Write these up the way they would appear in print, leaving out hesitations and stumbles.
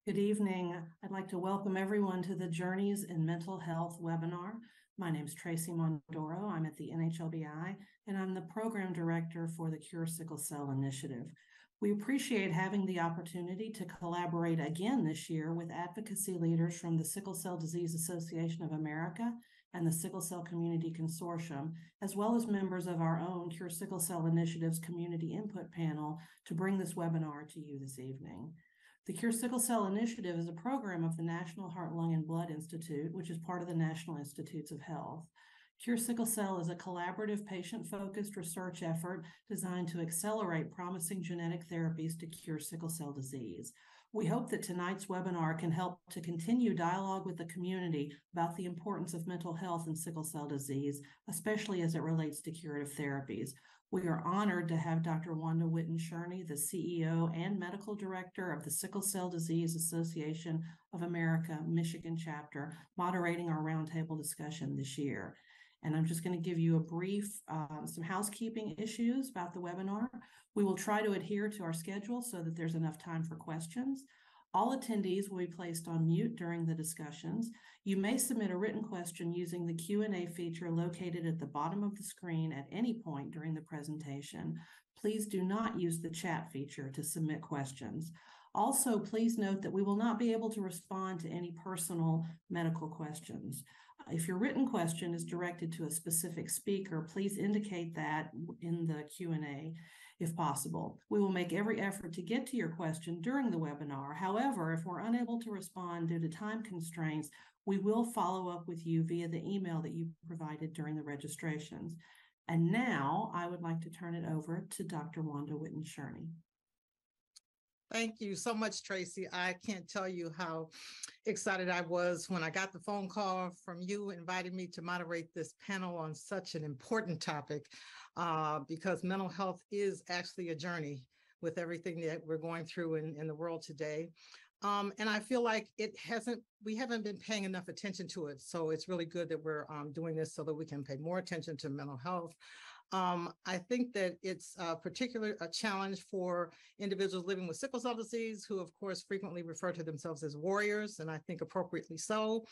Good evening. I'd like to welcome everyone to the Journeys in Mental Health webinar. My name is Tracy Mondoro. I'm at the NHLBI, and I'm the Program Director for the Cure Sickle Cell Initiative. We appreciate having the opportunity to collaborate again this year with advocacy leaders from the Sickle Cell Disease Association of America and the Sickle Cell Community Consortium, as well as members of our own Cure Sickle Cell Initiative's Community Input Panel to bring this webinar to you this evening. The Cure Sickle Cell Initiative is a program of the National Heart, Lung, and Blood Institute, which is part of the National Institutes of Health. Cure Sickle Cell is a collaborative, patient-focused research effort designed to accelerate promising genetic therapies to cure sickle cell disease. We hope that tonight's webinar can help to continue dialogue with the community about the importance of mental health and sickle cell disease, especially as it relates to curative therapies. We are honored to have Dr. Wanda Cerny, the CEO and Medical Director of the Sickle Cell Disease Association of America, Michigan chapter, moderating our roundtable discussion this year. And I'm just going to give you a brief, some housekeeping issues about the webinar. We will try to adhere to our schedule so that there's enough time for questions. All attendees will be placed on mute during the discussions. You may submit a written question using the Q&A feature located at the bottom of the screen at any point during the presentation. Please do not use the chat feature to submit questions. Also, please note that we will not be able to respond to any personal medical questions. If your written question is directed to a specific speaker, please indicate that in the Q&A if possible. We will make every effort to get to your question during the webinar. However, if we're unable to respond due to time constraints, we will follow up with you via the email that you provided during the registrations. And now I would like to turn it over to Dr. Wanda Cerny. Thank you so much, Tracy. I can't tell you how excited I was when I got the phone call from you inviting me to moderate this panel on such an important topic, because mental health is actually a journey with everything that we're going through in the world today. And I feel like we haven't been paying enough attention to it. So it's really good that we're doing this so that we can pay more attention to mental health. I think that it's a challenge for individuals living with sickle cell disease, who of course frequently refer to themselves as warriors, and I think appropriately so.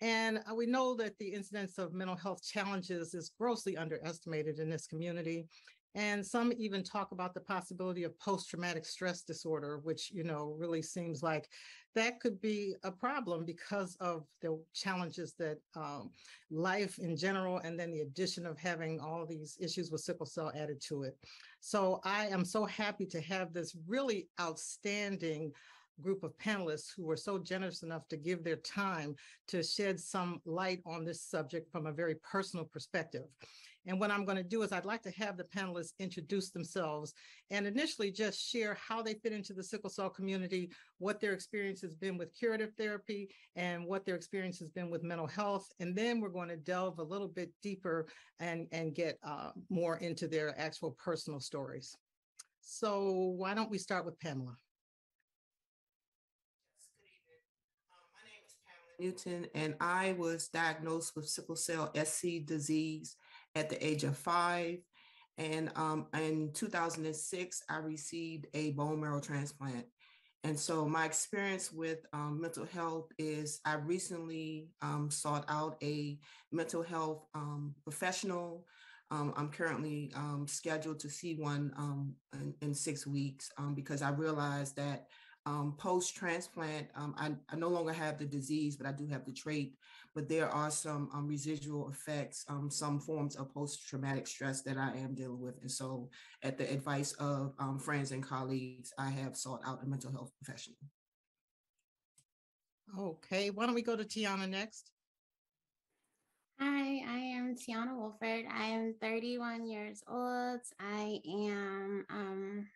And we know that the incidence of mental health challenges is grossly underestimated in this community. And some even talk about the possibility of post-traumatic stress disorder, which, really seems like that could be a problem because of the challenges that life in general, and then the addition of having all these issues with sickle cell added to it. So I am so happy to have this really outstanding group of panelists who were so generous enough to give their time to shed some light on this subject from a very personal perspective. And what I'm going to do is I'd like to have the panelists introduce themselves and initially just share how they fit into the sickle cell community, what their experience has been with curative therapy, and what their experience has been with mental health. And then we're going to delve a little bit deeper and get more into their actual personal stories. So why don't we start with Pamela? Newton, and I was diagnosed with sickle cell SC disease at the age of 5. And in 2006, I received a bone marrow transplant. And so my experience with mental health is I recently sought out a mental health professional. I'm currently scheduled to see one in 6 weeks because I realized that post-transplant, I no longer have the disease, but I do have the trait, but there are some residual effects, some forms of post-traumatic stress that I am dealing with. And so at the advice of friends and colleagues, I have sought out a mental health professional. Okay, why don't we go to Tiana next? Hi, I am Tiana Wolford. I am 31 years old. I am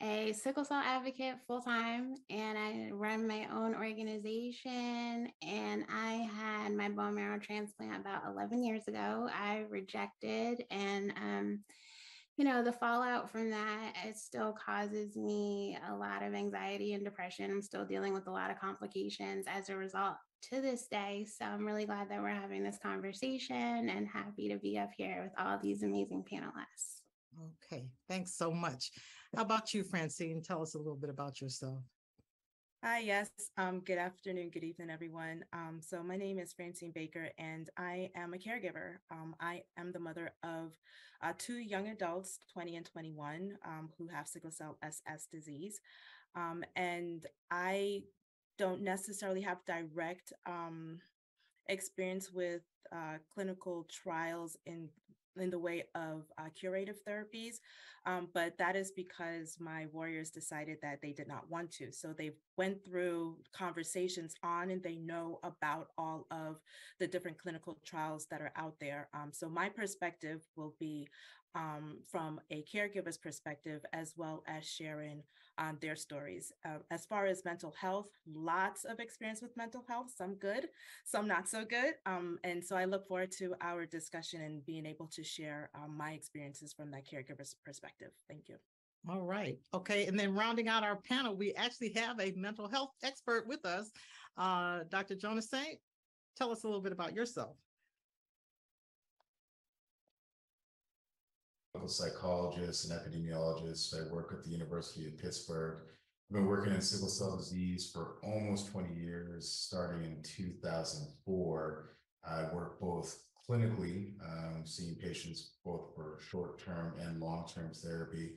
a sickle cell advocate full-time, and I run my own organization, and I had my bone marrow transplant about 11 years ago. I rejected, and the fallout from that, it still causes me a lot of anxiety and depression. I'm still dealing with a lot of complications as a result to this day. So I'm really glad that we're having this conversation and happy to be up here with all these amazing panelists. Okay, thanks so much. How about you, Francine? Tell us a little bit about yourself. Hi, yes. Good afternoon, good evening, everyone. So my name is Francine Baker, and I am a caregiver. I am the mother of two young adults, 20 and 21, who have sickle cell SS disease. And I don't necessarily have direct experience with clinical trials in the way of curative therapies, but that is because my warriors decided that they did not want to. So they went through conversations on, and they know about all of the different clinical trials that are out there. So my perspective will be from a caregiver's perspective, as well as sharing their stories. As far as mental health, lots of experience with mental health, some good, some not so good. And so I look forward to our discussion and being able to share my experiences from that caregiver's perspective. Thank you. All right. Okay. And then rounding out our panel, we actually have a mental health expert with us. Dr. Jonas Saint, tell us a little bit about yourself. Psychologist and epidemiologist. I work at the University of Pittsburgh. I've been working in sickle cell disease for almost 20 years, starting in 2004. I work both clinically, seeing patients both for short-term and long-term therapy.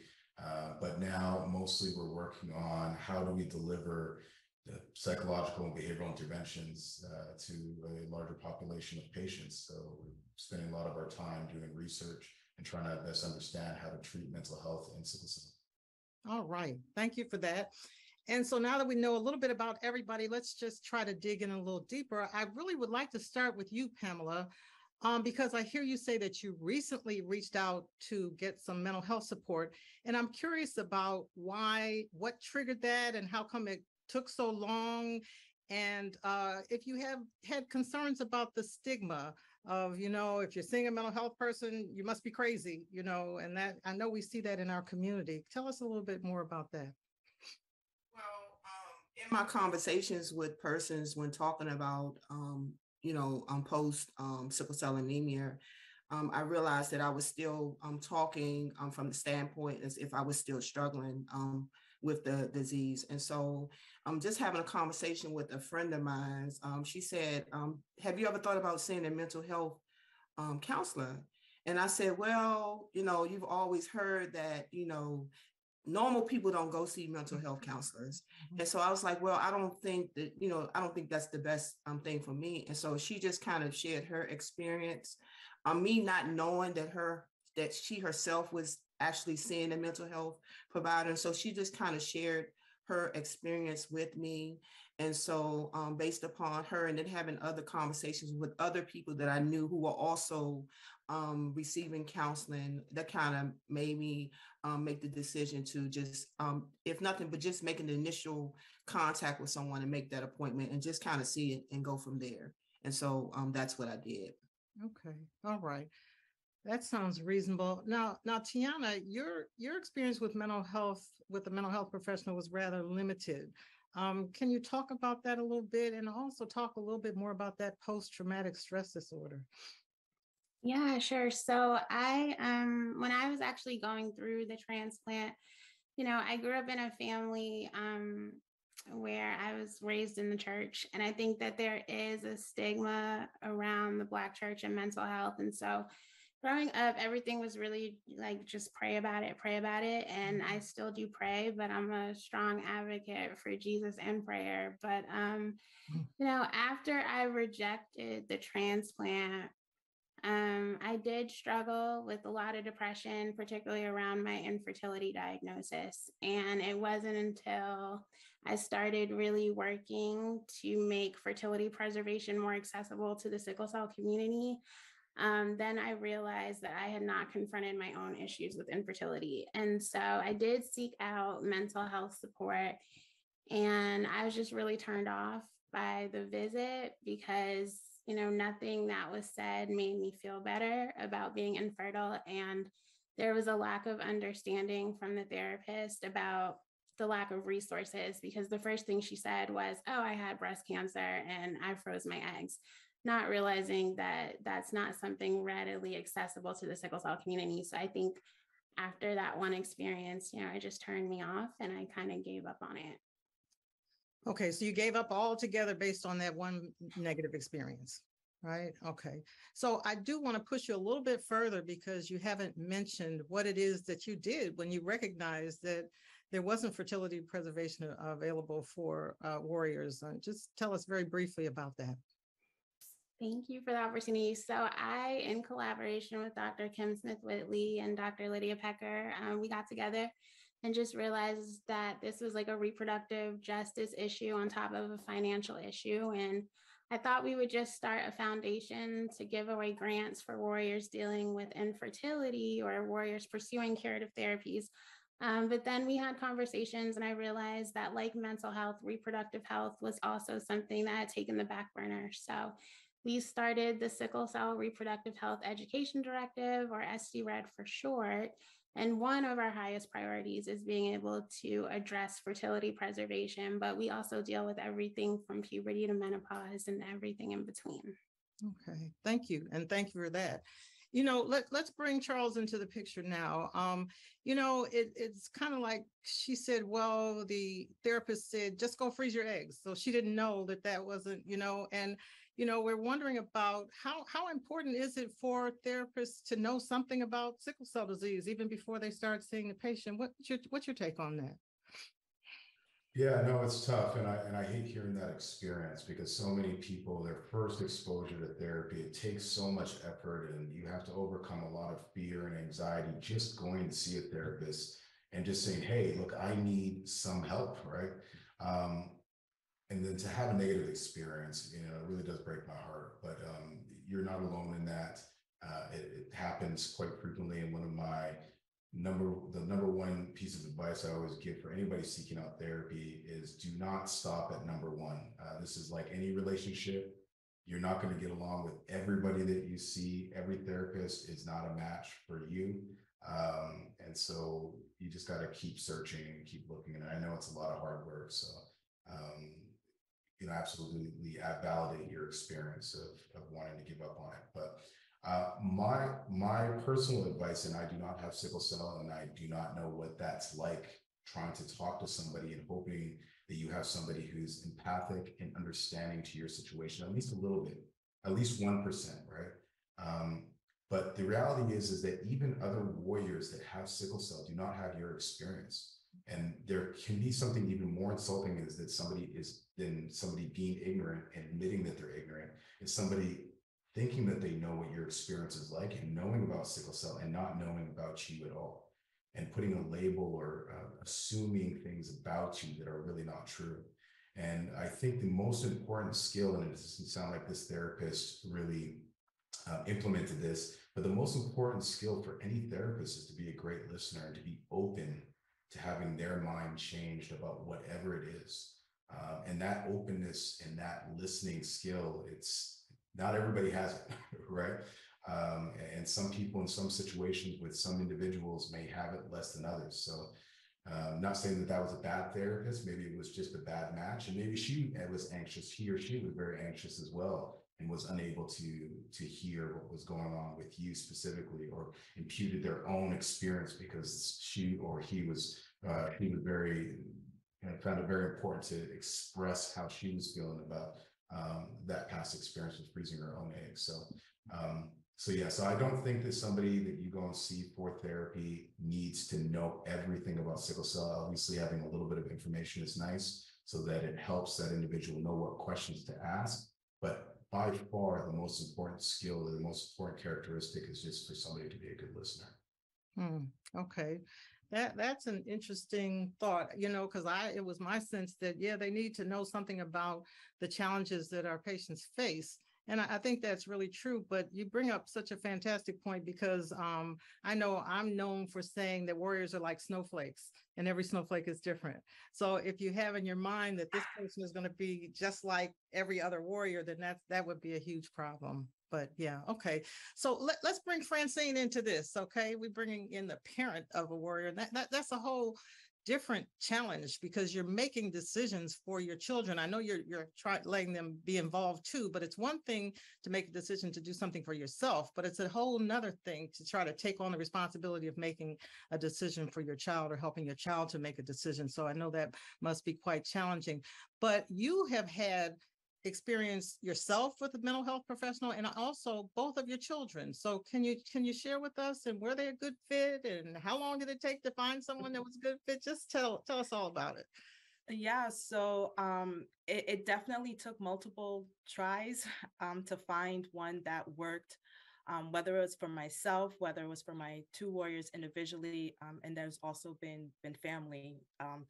But now mostly we're working on how do we deliver the psychological and behavioral interventions to a larger population of patients. So we're spending a lot of our time doing research and trying to best understand how to treat mental health in sickle cell. All right. Thank you for that. And so now that we know a little bit about everybody, let's just try to dig in a little deeper. I really would like to start with you, Pamela, because I hear you say that you recently reached out to get some mental health support. And I'm curious about what triggered that and how come it took so long. And if you have had concerns about the stigma of, if you're seeing a mental health person, you must be crazy, and that I know we see that in our community. Tell us a little bit more about that. Well, in my conversations with persons when talking about, post sickle cell anemia, I realized that I was still talking from the standpoint as if I was still struggling with the disease. And so I'm just having a conversation with a friend of mine. She said, have you ever thought about seeing a mental health counselor? And I said, well, you've always heard that, normal people don't go see mental health counselors. And so I was like, well, I don't think that's the best thing for me. And so she just kind of shared her experience. Me not knowing that she herself was actually seeing a mental health provider. So she just kind of shared her experience with me. And so based upon her and then having other conversations with other people that I knew who were also receiving counseling, that kind of made me make the decision to just, if nothing, but just make an initial contact with someone and make that appointment and just kind of see it and go from there. And so that's what I did. Okay. All right. That sounds reasonable. Now, Tiana, your experience with mental health with a mental health professional was rather limited. Can you talk about that a little bit and also talk a little bit more about that post-traumatic stress disorder? Yeah, sure. So when I was actually going through the transplant, I grew up in a family where I was raised in the church. And I think that there is a stigma around the Black church and mental health. And so growing up, everything was really like, just pray about it. And I still do pray, but I'm a strong advocate for Jesus and prayer. But, after I rejected the transplant, I did struggle with a lot of depression, particularly around my infertility diagnosis. And it wasn't until I started really working to make fertility preservation more accessible to the sickle cell community. Then I realized that I had not confronted my own issues with infertility. And so I did seek out mental health support. And I was just really turned off by the visit because nothing that was said made me feel better about being infertile. And there was a lack of understanding from the therapist about the lack of resources, because the first thing she said was, oh, I had breast cancer and I froze my eggs, not realizing that that's not something readily accessible to the sickle cell community. So I think after that one experience, it just turned me off and I kind of gave up on it. Okay, so you gave up altogether based on that one negative experience, right? Okay, so I do want to push you a little bit further because you haven't mentioned what it is that you did when you recognized that there wasn't fertility preservation available for warriors. Just tell us very briefly about that. Thank you for the opportunity. So I, in collaboration with Dr. Kim Smith-Whitley and Dr. Lydia Pecker, we got together and just realized that this was like a reproductive justice issue on top of a financial issue. And I thought we would just start a foundation to give away grants for warriors dealing with infertility or warriors pursuing curative therapies. But then we had conversations and I realized that like mental health, reproductive health was also something that had taken the back burner. So we started the Sickle Cell Reproductive Health Education Directive, or SCRED for short. And one of our highest priorities is being able to address fertility preservation, but we also deal with everything from puberty to menopause and everything in between. Okay, thank you. And thank you for that. You know, let's bring Charles into the picture now. You know, it's kind of like she said, well, the therapist said, just go freeze your eggs. So she didn't know that that wasn't, you know, and, you know, we're wondering about how important is it for therapists to know something about sickle cell disease, even before they start seeing the patient? What's your take on that? Yeah, no, it's tough. And I hate hearing that experience because so many people, their first exposure to therapy, it takes so much effort and you have to overcome a lot of fear and anxiety just going to see a therapist and just saying, hey, look, I need some help, right? And then to have a negative experience, you know, it really does break my heart, but you're not alone in that. It happens quite frequently. And one of my the number one piece of advice I always give for anybody seeking out therapy is do not stop at number one. This is like any relationship. You're not going to get along with everybody that you see. Every therapist is not a match for you. And so you just got to keep searching and keep looking. And I know it's a lot of hard work. So, you know, absolutely, I validate your experience of wanting to give up on it. But my personal advice, and I do not have sickle cell, and I do not know what that's like trying to talk to somebody and hoping that you have somebody who's empathic and understanding to your situation, at least a little bit, at least 1%, right? But the reality is that even other warriors that have sickle cell do not have your experience. And there can be something even more insulting is that somebody being ignorant and admitting that they're ignorant is somebody thinking that they know what your experience is like and knowing about sickle cell and not knowing about you at all and putting a label or assuming things about you that are really not true. And I think the most important skill, and it doesn't sound like this therapist really implemented this, but the most important skill for any therapist is to be a great listener and to be open to having their mind changed about whatever it is. And that openness and that listening skill, it's not everybody has it, right? And some people in some situations with some individuals may have it less than others. So not saying that that was a bad therapist, maybe it was just a bad match. And maybe she was anxious, he or she was very anxious as well and was unable to hear what was going on with you specifically, or imputed their own experience because she or he was very, found it very important to express how she was feeling about that past experience with freezing her own eggs. So I don't think that somebody that you go and see for therapy needs to know everything about sickle cell. Obviously, having a little bit of information is nice so that it helps that individual know what questions to ask. But by far, the most important skill or the most important characteristic is just for somebody to be a good listener. Okay. That's an interesting thought, you know, because it was my sense that, yeah, they need to know something about the challenges that our patients face. And I think that's really true, but you bring up such a fantastic point because I know I'm known for saying that warriors are like snowflakes and every snowflake is different. So if you have in your mind that this person is going to be just like every other warrior, then that would be a huge problem. But yeah, okay. So let's bring Francine into this, okay? We're bringing in the parent of a warrior. That's a whole different challenge because you're making decisions for your children. I know you're letting them be involved too, but it's one thing to make a decision to do something for yourself, but it's a whole nother thing to try to take on the responsibility of making a decision for your child or helping your child to make a decision. So I know that must be quite challenging, but you have had experience yourself with a mental health professional and also both of your children. So can you share with us, and were they a good fit, and how long did it take to find someone that was a good fit? Just tell us all about it. Yeah, so it definitely took multiple tries to find one that worked, whether it was for myself, whether it was for my two warriors individually, and there's also been family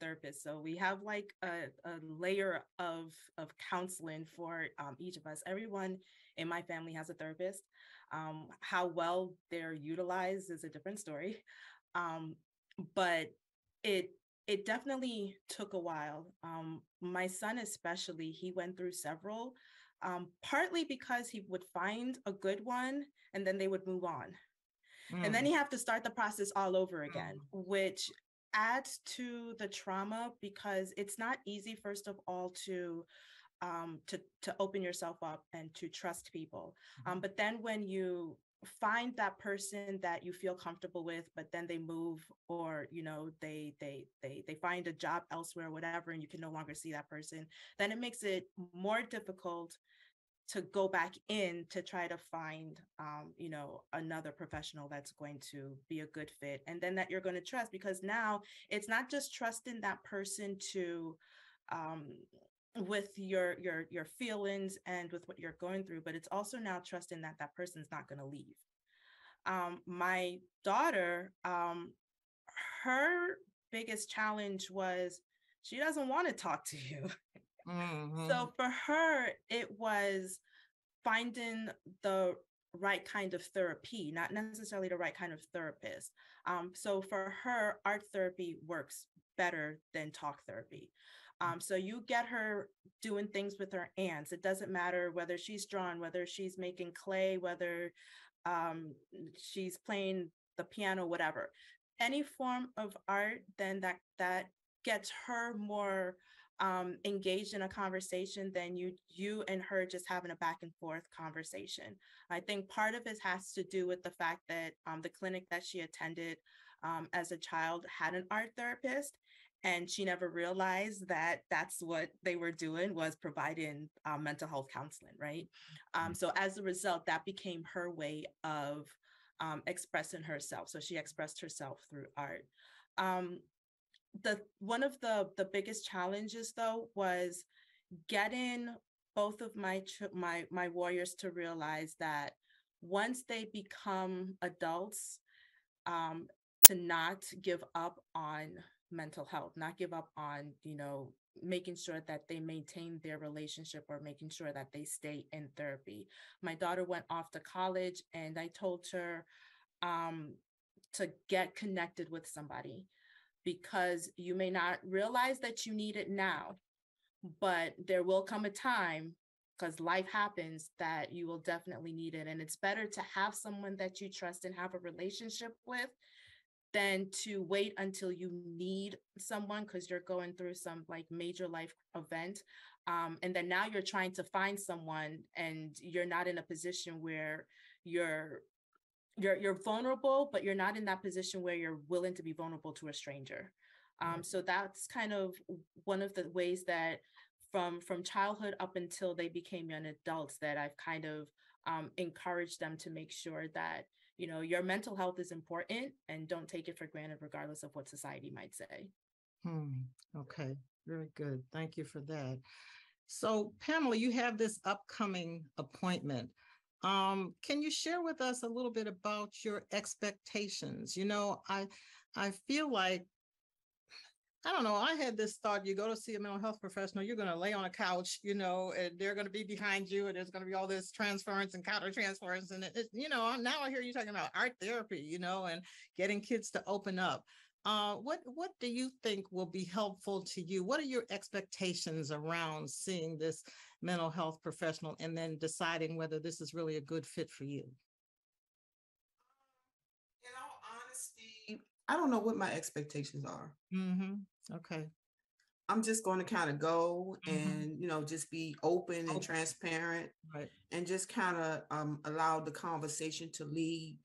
therapists. So we have like a layer of counseling for each of us. Everyone in my family has a therapist. How well they're utilized is a different story, but it definitely took a while. My son especially, he went through several, partly because he would find a good one and then they would move on. And then he have to start the process all over again, which adds to the trauma because it's not easy, first of all, to open yourself up and to trust people. But then when you find that person that you feel comfortable with, but then they move, or they find a job elsewhere or whatever, and you can no longer see that person, then it makes it more difficult to go back in to try to find another professional that's going to be a good fit, and then that you're going to trust, because now it's not just trusting that person to with your feelings and with what you're going through, but it's also now trusting that that person's not going to leave. My daughter, her biggest challenge was she doesn't want to talk to you. So for her, it was finding the right kind of therapy, not necessarily the right kind of therapist. So for her, art therapy works better than talk therapy. So you get her doing things with her hands. It doesn't matter whether she's drawn, whether she's making clay, whether she's playing the piano, whatever. Any form of art, then that gets her more engaged in a conversation than you and her just having a back and forth conversation. I think part of it has to do with the fact that the clinic that she attended as a child had an art therapist, and she never realized that that's what they were doing, was providing mental health counseling, right? So as a result, that became her way of expressing herself. So she expressed herself through art. One of the biggest challenges, though, was getting both of my warriors to realize that once they become adults, to not give up on mental health, not give up on, making sure that they maintain their relationship or making sure that they stay in therapy. My daughter went off to college, and I told her to get connected with somebody, because you may not realize that you need it now, but there will come a time, because life happens, that you will definitely need it. And it's better to have someone that you trust and have a relationship with than to wait until you need someone because you're going through some like major life event. And then now you're trying to find someone and you're not in a position where you're vulnerable, but you're not in that position where you're willing to be vulnerable to a stranger. So that's kind of one of the ways that from childhood up until they became young adults, that I've kind of encouraged them to make sure that, your mental health is important and don't take it for granted, regardless of what society might say. Okay, very good. Thank you for that. So Pamela, you have this upcoming appointment. Can you share with us a little bit about your expectations? I feel like, I don't know, I had this thought, you go to see a mental health professional, you're going to lay on a couch, and they're going to be behind you, and there's going to be all this transference and counter transference. And now I hear you talking about art therapy, and getting kids to open up. What do you think will be helpful to you? What are your expectations around seeing this mental health professional and then deciding whether this is really a good fit for you? In all honesty, I don't know what my expectations are. Okay. I'm just going to kind of go and, just be open and Open. transparent, Right. and just kind of allow the conversation to lead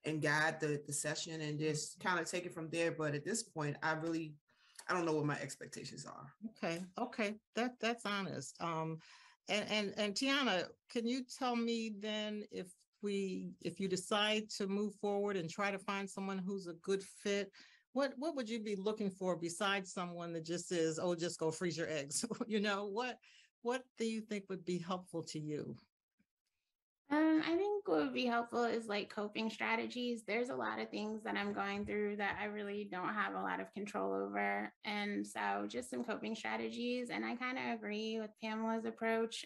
and guide the session, and just kind of take it from there. But at this point, I don't know what my expectations are. Okay. That's honest. And Tiana, can you tell me then if you decide to move forward and try to find someone who's a good fit, what would you be looking for besides someone that just says, oh, just go freeze your eggs? What do you think would be helpful to you? I think what would be helpful is like coping strategies. There's a lot of things that I'm going through that I really don't have a lot of control over. And so just some coping strategies. And I kind of agree with Pamela's approach.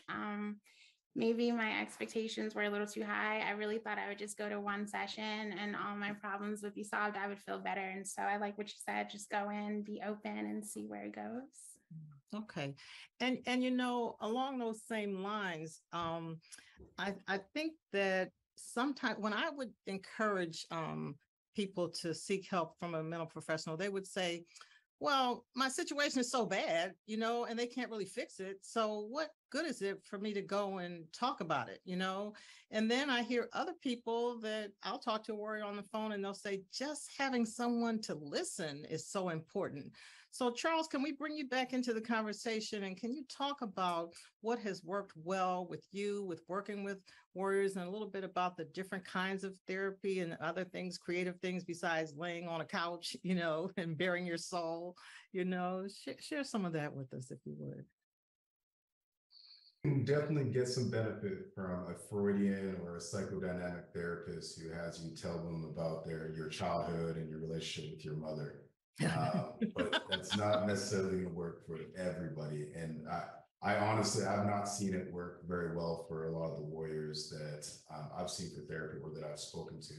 Maybe my expectations were a little too high. I really thought I would just go to one session and all my problems would be solved. I would feel better. And so I like what you said, just go in, be open and see where it goes. Okay. And along those same lines, I think that sometimes when I would encourage people to seek help from a mental professional, they would say, well, my situation is so bad, and they can't really fix it. So what good is it for me to go and talk about it, And then I hear other people that I'll talk to a warrior on the phone and they'll say, just having someone to listen is so important. So Charles, can we bring you back into the conversation, and can you talk about what has worked well with you with working with warriors, and a little bit about the different kinds of therapy and other things, creative things besides laying on a couch, and bearing your soul, share some of that with us if you would. You can definitely get some benefit from a Freudian or a psychodynamic therapist who has you tell them about your childhood and your relationship with your mother. But that's not necessarily going to work for everybody. And I honestly, I've not seen it work very well for a lot of the warriors that I've seen for therapy or that I've spoken to.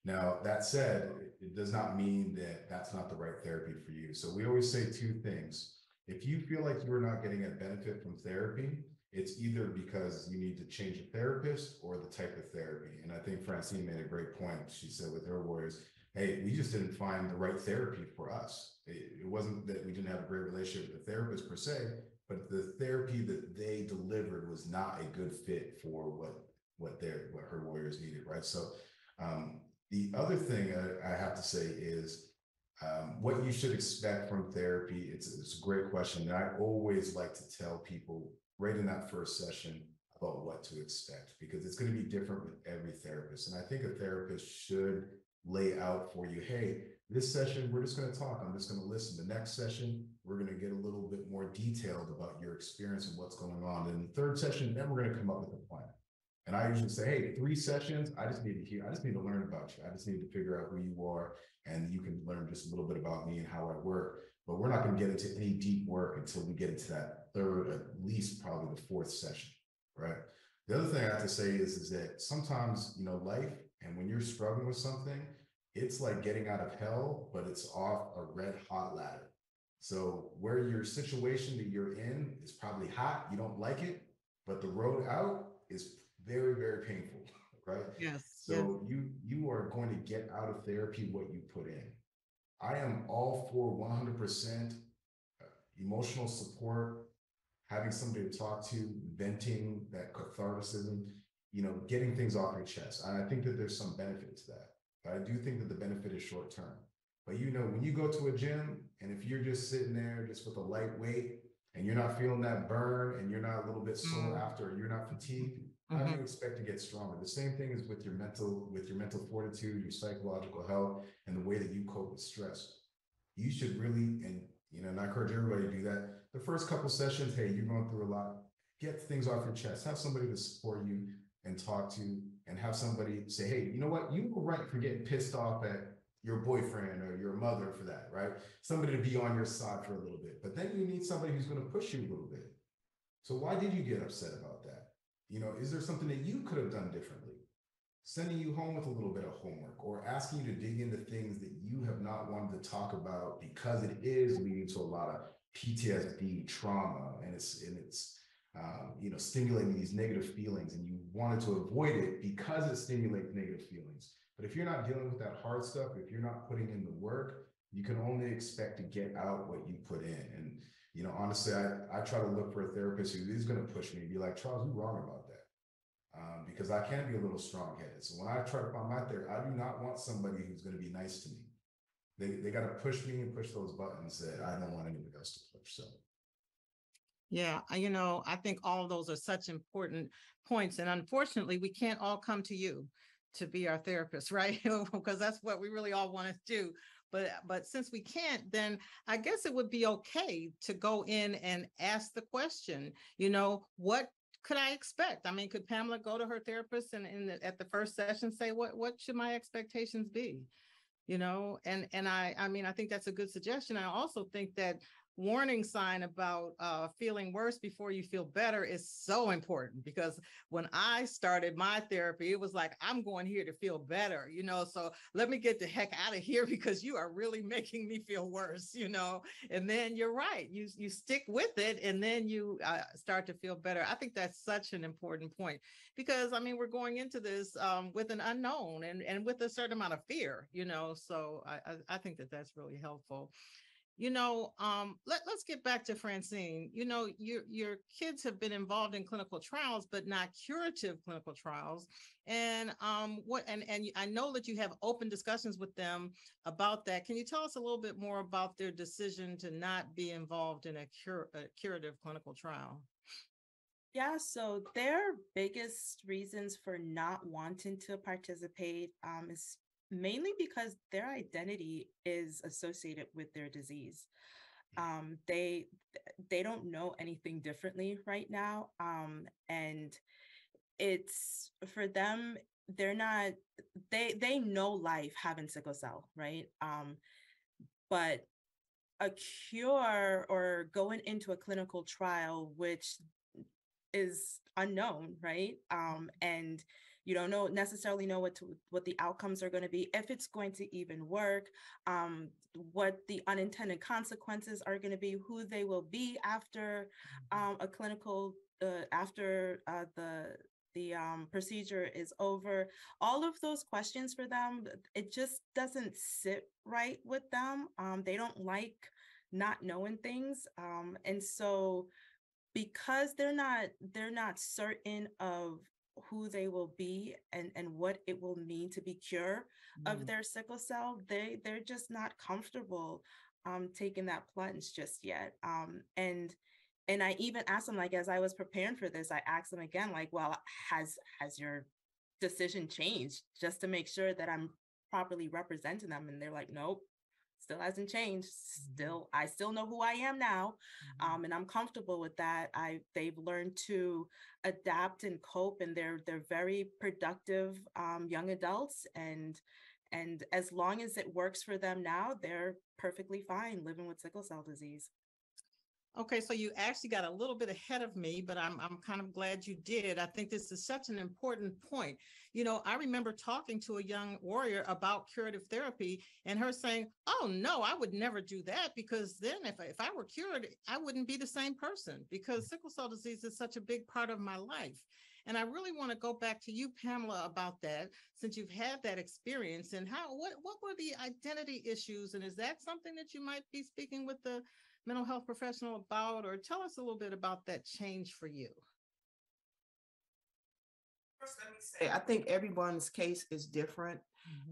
Now, that said, it does not mean that that's not the right therapy for you. So we always say two things. If you feel like you are not getting a benefit from therapy, it's either because you need to change a therapist or the type of therapy. And I think Francine made a great point. She said with her warriors, hey, we just didn't find the right therapy for us. It wasn't that we didn't have a great relationship with the therapist per se, but the therapy that they delivered was not a good fit for what her warriors needed, right? So the other thing I have to say is what you should expect from therapy. It's a great question. And I always like to tell people right in that first session about what to expect, because it's going to be different with every therapist. And I think a therapist should lay out for you, hey, this session, we're just going to talk. I'm just going to listen. The next session, we're going to get a little bit more detailed about your experience and what's going on. And the third session, then we're going to come up with a plan. And I usually say, hey, 3 sessions, I just need to learn about you. I just need to figure out who you are, and you can learn just a little bit about me and how I work. But we're not going to get into any deep work until we get into that third, at least probably the 4th session, right? The other thing I have to say is that sometimes, life, and when you're struggling with something, it's like getting out of hell, but it's off a red hot ladder. So where your situation that you're in is probably hot, you don't like it, but the road out is very, very painful, right? Yes. So you are going to get out of therapy what you put in. I am all for 100% emotional support, having somebody to talk to, venting, that catharticism, getting things off your chest. And I think that there's some benefit to that. But I do think that the benefit is short term. But when you go to a gym, and if you're just sitting there just with a light weight and you're not feeling that burn, and you're not a little bit sore after, or you're not fatigued, how do you expect to get stronger? The same thing is with your mental fortitude, your psychological health, and the way that you cope with stress. You should really, and I encourage everybody to do that. The first couple sessions, hey, you're going through a lot. Get things off your chest. Have somebody to support you and talk to, and have somebody say, hey, you know what? You were right for getting pissed off at your boyfriend or your mother for that, right? Somebody to be on your side for a little bit. But then you need somebody who's going to push you a little bit. So why did you get upset about that? Is there something that you could have done differently? Sending you home with a little bit of homework, or asking you to dig into things that you have not wanted to talk about because it is leading to a lot of PTSD, trauma, and it's stimulating these negative feelings, and you wanted to avoid it because it stimulates negative feelings. But if you're not dealing with that hard stuff, if you're not putting in the work, you can only expect to get out what you put in. And, you know, honestly, I try to look for a therapist who is going to push me and be like, Charles, you're wrong about that. Because I can be a little strong-headed. So when I try to find my therapist, I do not want somebody who's going to be nice to me. They got to push me and push those buttons that I don't want anybody else to push. So. Yeah, you know, I think all of those are such important points. And unfortunately, we can't all come to you to be our therapist, right? Because that's what we really all want to do. But since we can't, then I guess it would be okay to go in and ask the question, you know, what could I expect? I mean, could Pamela go to her therapist and at the first session say, what should my expectations be? You know, and I mean, I think that's a good suggestion. I also think that warning sign about feeling worse before you feel better is so important, because when I started my therapy, it was like, I'm going here to feel better, you know, so let me get the heck out of here because you are really making me feel worse, you know. And then you're right, you stick with it, and then you start to feel better. I think that's such an important point, because I mean, we're going into this with an unknown and with a certain amount of fear, you know, so I think that that's really helpful. You know, let's get back to Francine. You know, your kids have been involved in clinical trials, but not curative clinical trials. And and I know that you have open discussions with them about that. Can you tell us a little bit more about their decision to not be involved in a curative clinical trial? Yeah, so their biggest reasons for not wanting to participate is mainly because their identity is associated with their disease. They don't know anything differently right now, and it's for them. They're not. They know life having sickle cell, right? But a cure or going into a clinical trial, which is unknown, right? And you don't necessarily know what the outcomes are going to be, if it's going to even work, what the unintended consequences are going to be, who they will be after a clinical after the procedure is over. All of those questions for them, it just doesn't sit right with them. They don't like not knowing things, and so because they're not certain of who they will be and what it will mean to be cured of their sickle cell, they're just not comfortable taking that plunge just yet. And I even asked them, like, as I was preparing for this, I asked them again, like, well, has your decision changed, just to make sure that I'm properly representing them? And they're like, nope, still hasn't changed. I still know who I am now, and I'm comfortable with that. They've learned to adapt and cope, and they're very productive young adults, and as long as it works for them now, they're perfectly fine living with sickle cell disease. Okay, so you actually got a little bit ahead of me, but I'm kind of glad you did. I think this is such an important point. You know, I remember talking to a young warrior about curative therapy and her saying, oh, no, I would never do that, because then if I were cured, I wouldn't be the same person, because sickle cell disease is such a big part of my life. And I really want to go back to you, Pamela, about that, since you've had that experience, and what were the identity issues? And is that something that you might be speaking with the mental health professional about, or tell us a little bit about that change for you? First, let me say, I think everyone's case is different.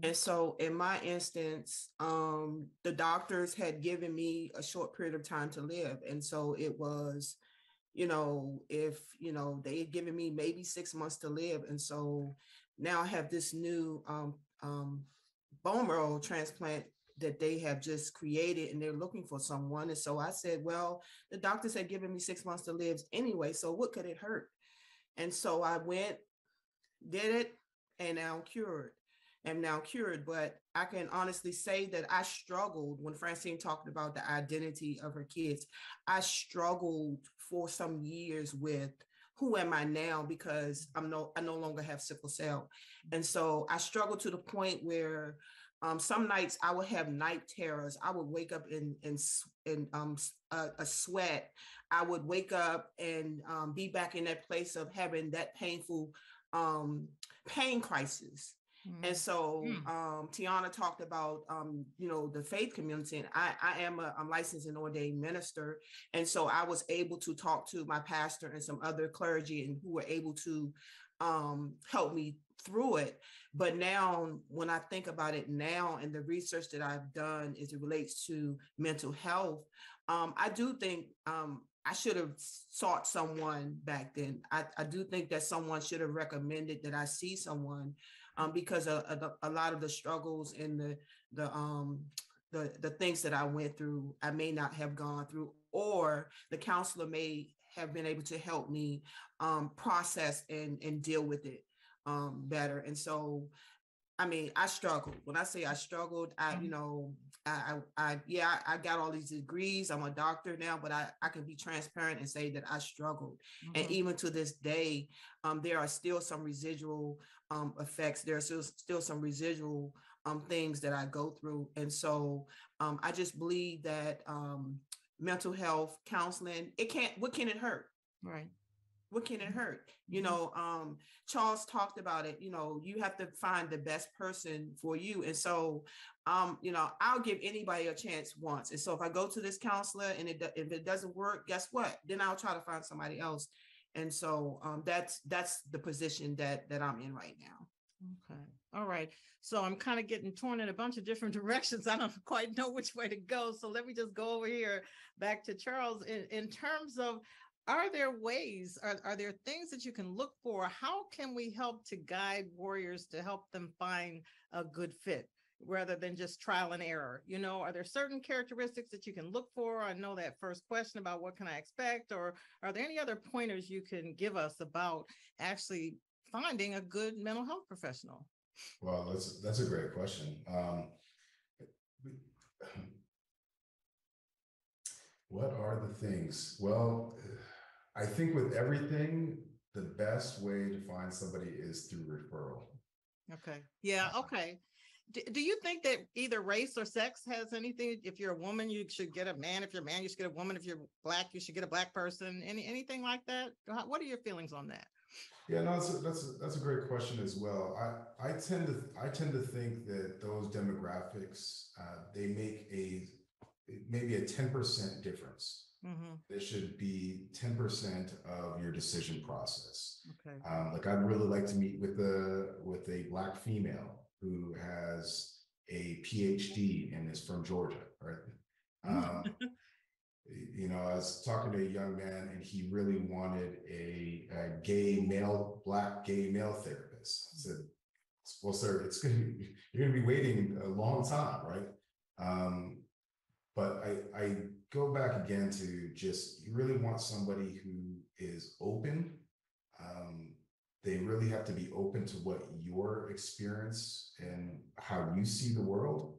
And so in my instance, the doctors had given me a short period of time to live. And so it was, you know, if, you know, they had given me maybe 6 months to live. And so now I have this new bone marrow transplant that they have just created, and they're looking for someone. And so I said, well, the doctors had given me 6 months to live anyway, so what could it hurt? And so I went, did it, and now am now cured. But I can honestly say that I struggled when Francine talked about the identity of her kids. I struggled for some years with, who am I now? Because I no longer have sickle cell. And so I struggled to the point where some nights I would have night terrors. I would wake up in a sweat. I would wake up and be back in that place of having that painful pain crisis. And so Tiana talked about, the faith community, and I am I'm licensed and ordained minister. And so I was able to talk to my pastor and some other clergy and who were able to help me through it. But now when I think about it now and the research that I've done as it relates to mental health, I do think I should have sought someone back then. I do think that someone should have recommended that I see someone because a lot of the struggles and the things that I went through, I may not have gone through, or the counselor may have been able to help me process and deal with it better. And so, I mean, I struggled. When I say I struggled, I got all these degrees. I'm a doctor now, but I can be transparent and say that I struggled. And even to this day, there are still some residual effects. There's still some residual things that I go through. And so I just believe that mental health counseling, what can it hurt? Right. What can it hurt? Charles talked about it. You have to find the best person for you. And so, I'll give anybody a chance once. And so if I go to this counselor and if it doesn't work, guess what? Then I'll try to find somebody else. And so that's the position that I'm in right now. Okay. All right. So I'm kind of getting torn in a bunch of different directions. I don't quite know which way to go. So let me just go over here back to Charles in terms of, are there ways, are there things that you can look for? How can we help to guide warriors to help them find a good fit rather than just trial and error? Are there certain characteristics that you can look for? I know that first question about what can I expect, or are there any other pointers you can give us about actually finding a good mental health professional? Well, that's a great question. What are the things? Well, I think with everything, the best way to find somebody is through referral. Okay. Yeah. Okay. Do you think that either race or sex has anything? If you're a woman, you should get a man. If you're a man, you should get a woman. If you're Black, you should get a Black person. Anything like that? What are your feelings on that? Yeah, no, that's a great question as well. I tend to think that those demographics they make maybe a 10% difference. There should be 10% of your decision process. Okay. Like I'd really like to meet with a Black female who has a PhD and is from Georgia, right? I was talking to a young man and he really wanted a Black gay male therapist. I said, well, sir, you're going to be waiting a long time, right? But I go back again to just, you really want somebody who is open. They really have to be open to what your experience and how you see the world,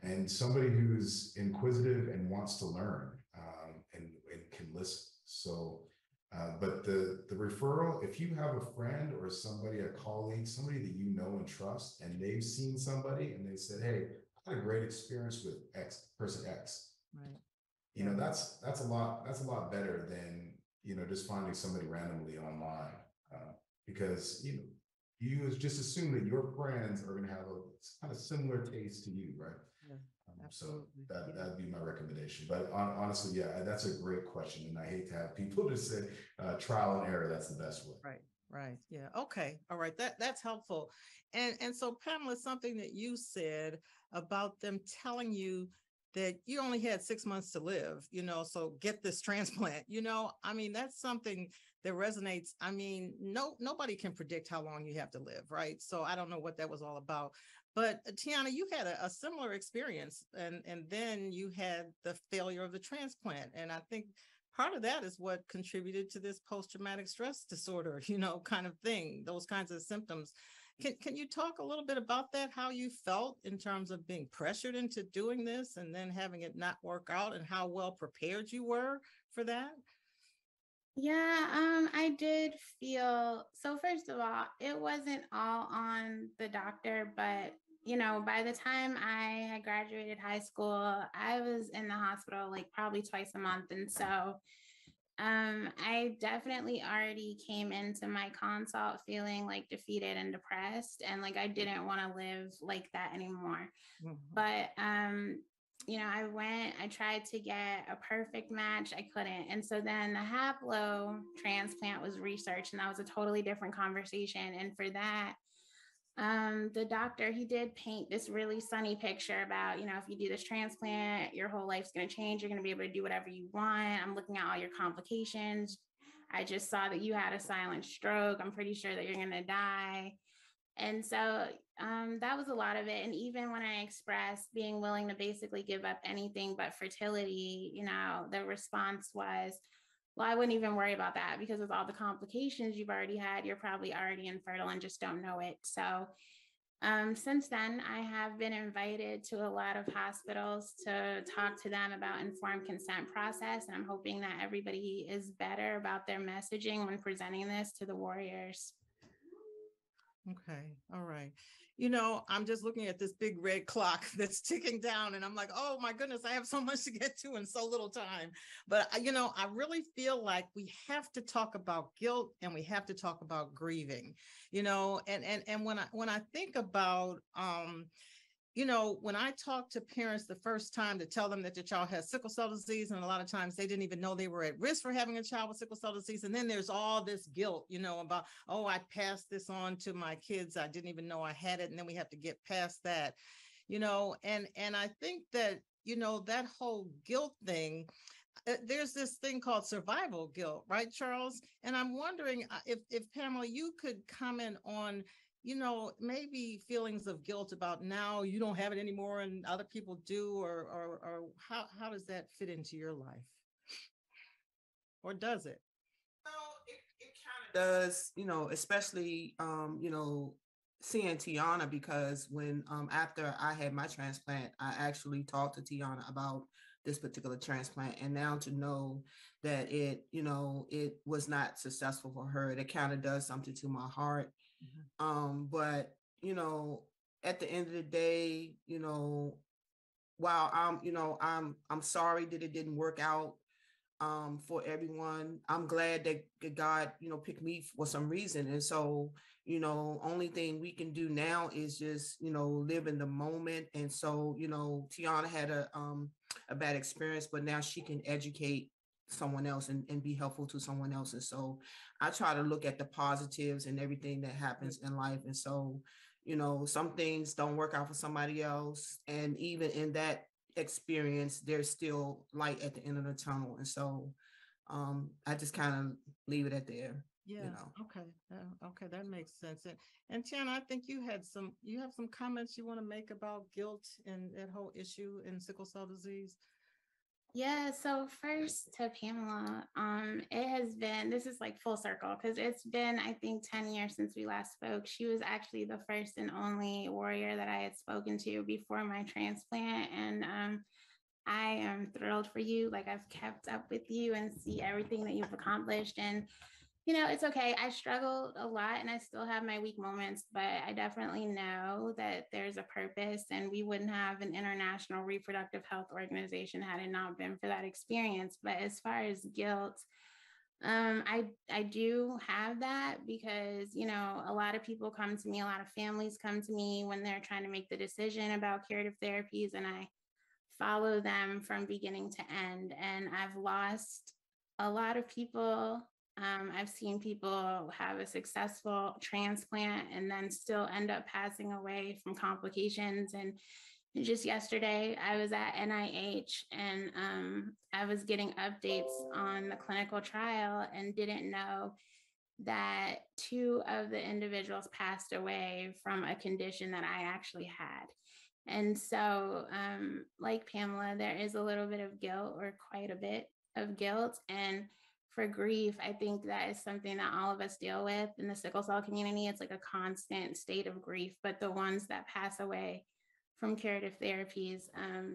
and somebody who's inquisitive and wants to learn and can listen. So, but the referral, if you have a friend or somebody, a colleague, somebody that you know and trust, and they've seen somebody and they said, hey, I had a great experience with person X. Right. That's a lot better than, just finding somebody randomly online, because, you just assume that your friends are going to have a kind of similar taste to you, right? Yeah, so that'd be my recommendation. But honestly, yeah, that's a great question. And I hate to have people just say trial and error. That's the best way. Right. Yeah. Okay. All right. That's helpful. And so Pamela, something that you said about them telling you that you only had 6 months to live, so get this transplant, that's something that resonates. I mean, nobody can predict how long you have to live, right? So I don't know what that was all about. But Tiana, you had a similar experience, and then you had the failure of the transplant. And I think part of that is what contributed to this post-traumatic stress disorder, kind of thing, those kinds of symptoms. Can you talk a little bit about that, how you felt in terms of being pressured into doing this and then having it not work out, and how well prepared you were for that? Yeah, I did feel, so first of all, it wasn't all on the doctor, but by the time I had graduated high school, I was in the hospital like probably twice a month. And so I definitely already came into my consult feeling like defeated and depressed, and like I didn't want to live like that anymore. But I tried to get a perfect match. I couldn't. And so then the haplo transplant was researched, and that was a totally different conversation. And for that, the doctor, he did paint this really sunny picture about, if you do this transplant, your whole life's going to change. You're going to be able to do whatever you want. I'm looking at all your complications. I just saw that you had a silent stroke. I'm pretty sure that you're going to die. And so that was a lot of it. And even when I expressed being willing to basically give up anything but fertility, the response was, well, I wouldn't even worry about that because with all the complications you've already had, you're probably already infertile and just don't know it. So since then, I have been invited to a lot of hospitals to talk to them about informed consent process. And I'm hoping that everybody is better about their messaging when presenting this to the warriors. Okay. All right. I'm just looking at this big red clock that's ticking down, and I'm like, oh my goodness, I have so much to get to in so little time. But, I really feel like we have to talk about guilt, and we have to talk about grieving, and when I think about, when I talk to parents the first time to tell them that your child has sickle cell disease, and a lot of times they didn't even know they were at risk for having a child with sickle cell disease. And then there's all this guilt, about, oh, I passed this on to my kids. I didn't even know I had it. And then we have to get past that, and I think that, that whole guilt thing, there's this thing called survival guilt, right, Charles? And I'm wondering if Pamela, you could comment on maybe feelings of guilt about now you don't have it anymore and other people do, or how does that fit into your life? Or does it? Well, it kind of does, especially, seeing Tiana, because when, after I had my transplant, I actually talked to Tiana about this particular transplant, and now to know that it was not successful for her, it kind of does something to my heart. But at the end of the day, while I'm sorry that it didn't work out for everyone, I'm glad that God picked me for some reason. And so only thing we can do now is just live in the moment. And so Tiana had a bad experience, but now she can educate someone else and be helpful to someone else. And so I try to look at the positives and everything that happens in life. And so, some things don't work out for somebody else. And even in that experience, there's still light at the end of the tunnel. And so I just kind of leave it at there. Yeah. Okay. Okay. That makes sense. And Tiana, I think you have some comments you want to make about guilt and that whole issue in sickle cell disease. Yeah, so first to Pamela, this is like full circle because it's been, I think, 10 years since we last spoke. She was actually the first and only warrior that I had spoken to before my transplant. And I am thrilled for you. Like, I've kept up with you and see everything that you've accomplished. And it's okay. I struggled a lot and I still have my weak moments, but I definitely know that there's a purpose, and we wouldn't have an international reproductive health organization had it not been for that experience. But as far as guilt, I do have that because, a lot of people come to me, a lot of families come to me when they're trying to make the decision about curative therapies, and I follow them from beginning to end. And I've lost a lot of people. I've seen people have a successful transplant and then still end up passing away from complications. And just yesterday, I was at NIH and I was getting updates on the clinical trial and didn't know that 2 of the individuals passed away from a condition that I actually had. And so, like Pamela, there is a little bit of guilt, or quite a bit of guilt. And for grief, I think that is something that all of us deal with in the sickle cell community. It's like a constant state of grief, but the ones that pass away from curative therapies,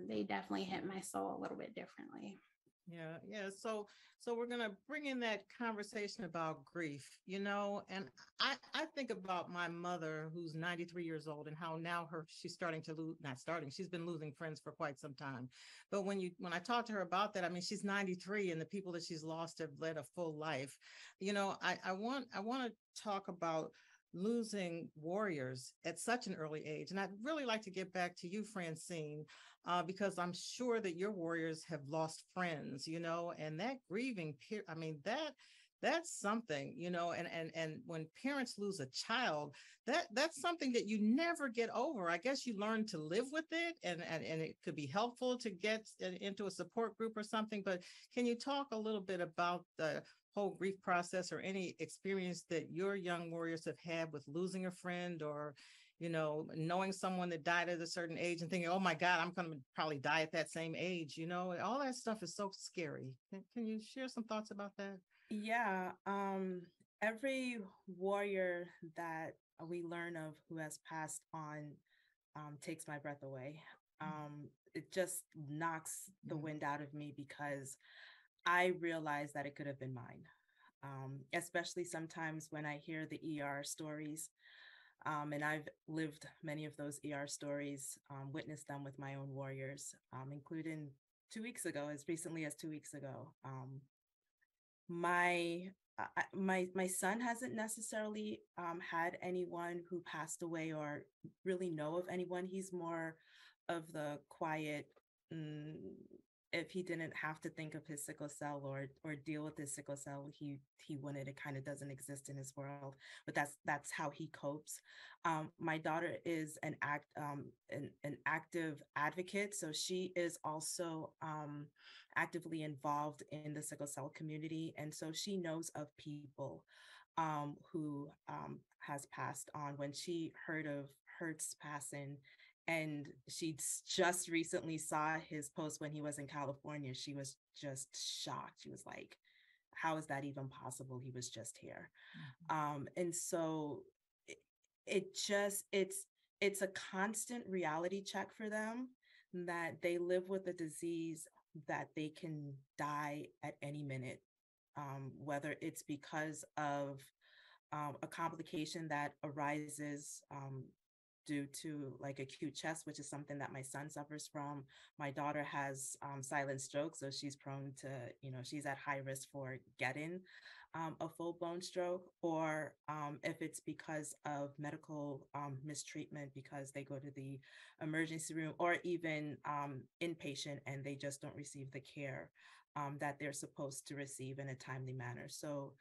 they definitely hit my soul a little bit differently. Yeah. So we're gonna bring in that conversation about grief, and I think about my mother who's 93 years old and how now she's starting to lose, not starting, she's been losing friends for quite some time. But when I talk to her about that, I mean, she's 93 and the people that she's lost have led a full life. I want to talk about losing warriors at such an early age. And I'd really like to get back to you, Francine, because I'm sure that your warriors have lost friends, and that grieving period, I mean, that's something, and when parents lose a child, that's something that you never get over. I guess you learn to live with it, and it could be helpful to get into a support group or something. But can you talk a little bit about the whole grief process or any experience that your young warriors have had with losing a friend, or knowing someone that died at a certain age and thinking, oh my God, I'm going to probably die at that same age, all that stuff is so scary. Can you share some thoughts about that? Yeah, every warrior that we learn of who has passed on takes my breath away. It just knocks the wind out of me because I realize that it could have been mine. Especially sometimes when I hear the ER stories, and I've lived many of those ER stories, witnessed them with my own warriors, including 2 weeks ago, as recently as 2 weeks ago. My son hasn't necessarily had anyone who passed away or really know of anyone. He's more of the quiet. If he didn't have to think of his sickle cell or deal with his sickle cell, he wouldn't. It kind of doesn't exist in his world. But that's how he copes. My daughter is an active advocate, so she is also actively involved in the sickle cell community, and so she knows of people who has passed on. When she heard of Hertz passing, and she just recently saw his post when he was in California, she was just shocked. She was like, how is that even possible? He was just here. And so it's a constant reality check for them that they live with a disease that they can die at any minute, whether it's because of a complication that arises due to like acute chest, which is something that my son suffers from. My daughter has silent stroke, so she's prone to, she's at high risk for getting a full-blown stroke, or if it's because of medical mistreatment because they go to the emergency room, or even inpatient and they just don't receive the care that they're supposed to receive in a timely manner. So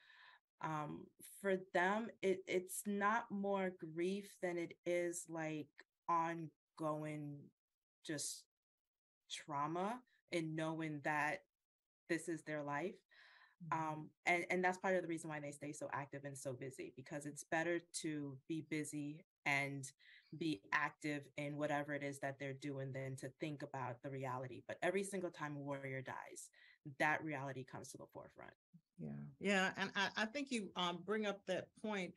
for them, it's not more grief than it is like ongoing just trauma and knowing that this is their life. And that's part of the reason why they stay so active and so busy, because it's better to be busy and be active in whatever it is that they're doing than to think about the reality. But every single time a warrior dies, that reality comes to the forefront. Yeah. And I think you bring up that point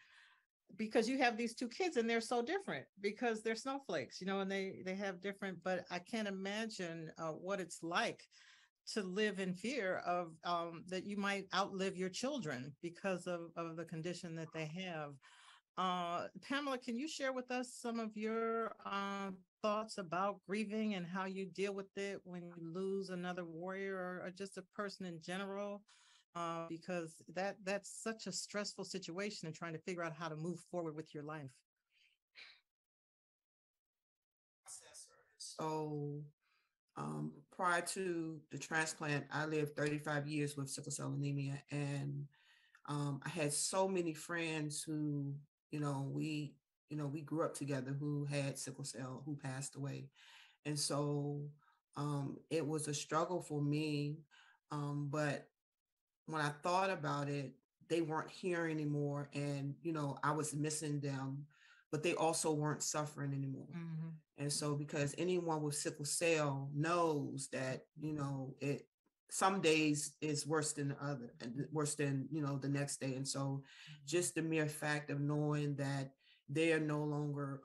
because you have these two kids and they're so different because they're snowflakes, and they have different, but I can't imagine what it's like to live in fear of that you might outlive your children because of the condition that they have. Pamela, can you share with us some of your thoughts about grieving and how you deal with it when you lose another warrior or just a person in general? Because that's such a stressful situation and trying to figure out how to move forward with your life. So prior to the transplant, I lived 35 years with sickle cell anemia, and I had so many friends who, we grew up together who had sickle cell, who passed away. And so it was a struggle for me. But when I thought about it, they weren't here anymore. And, I was missing them, but they also weren't suffering anymore. Mm-hmm. And so because anyone with sickle cell knows that, it some days is worse than the other, and worse than, the next day. And so just the mere fact of knowing that, they are no longer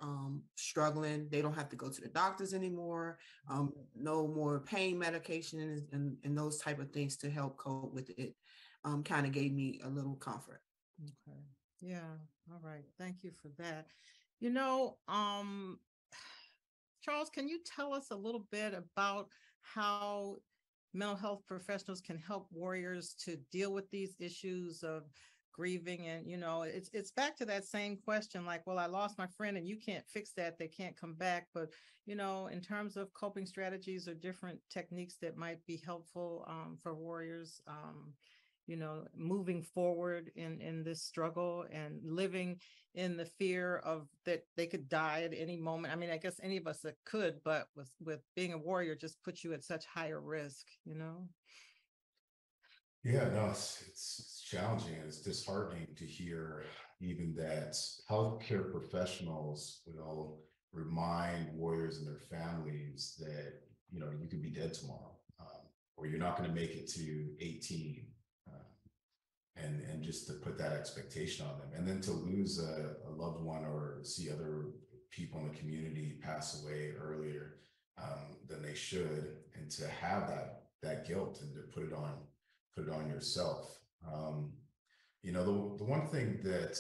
struggling. They don't have to go to the doctors anymore. No more pain medication and those type of things to help cope with it. Kind of gave me a little comfort. Okay. Yeah. All right. Thank you for that. You know, Charles, can you tell us a little bit about how mental health professionals can help warriors to deal with these issues of grieving? And, you know, it's back to that same question, like, well, I lost my friend and you can't fix that. They can't come back. But, you know, in terms of coping strategies or different techniques that might be helpful for warriors, you know, moving forward in this struggle and living in the fear of that they could die at any moment. I mean, I guess any of us that could, but with being a warrior just puts you at such higher risk, you know? Yeah, no, it's challenging and it's disheartening to hear even that healthcare professionals will remind warriors and their families that, you know, you could be dead tomorrow, or you're not going to make it to 18. And just to put that expectation on them, and then to lose a loved one or see other people in the community pass away earlier than they should, and to have that guilt and to put it on yourself. You know, the one thing that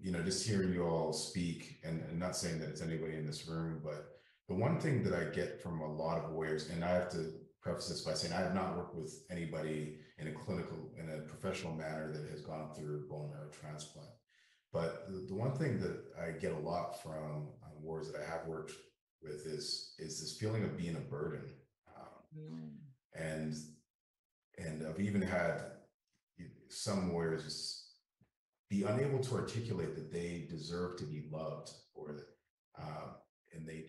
you know, just hearing you all speak, and not saying that it's anybody in this room, but the one thing that I get from a lot of warriors, and I have to preface this by saying I have not worked with anybody in a professional manner that has gone through bone marrow transplant. But the one thing that I get a lot from warriors that I have worked with is this feeling of being a burden. And I've even had some warriors be unable to articulate that they deserve to be loved, or that and they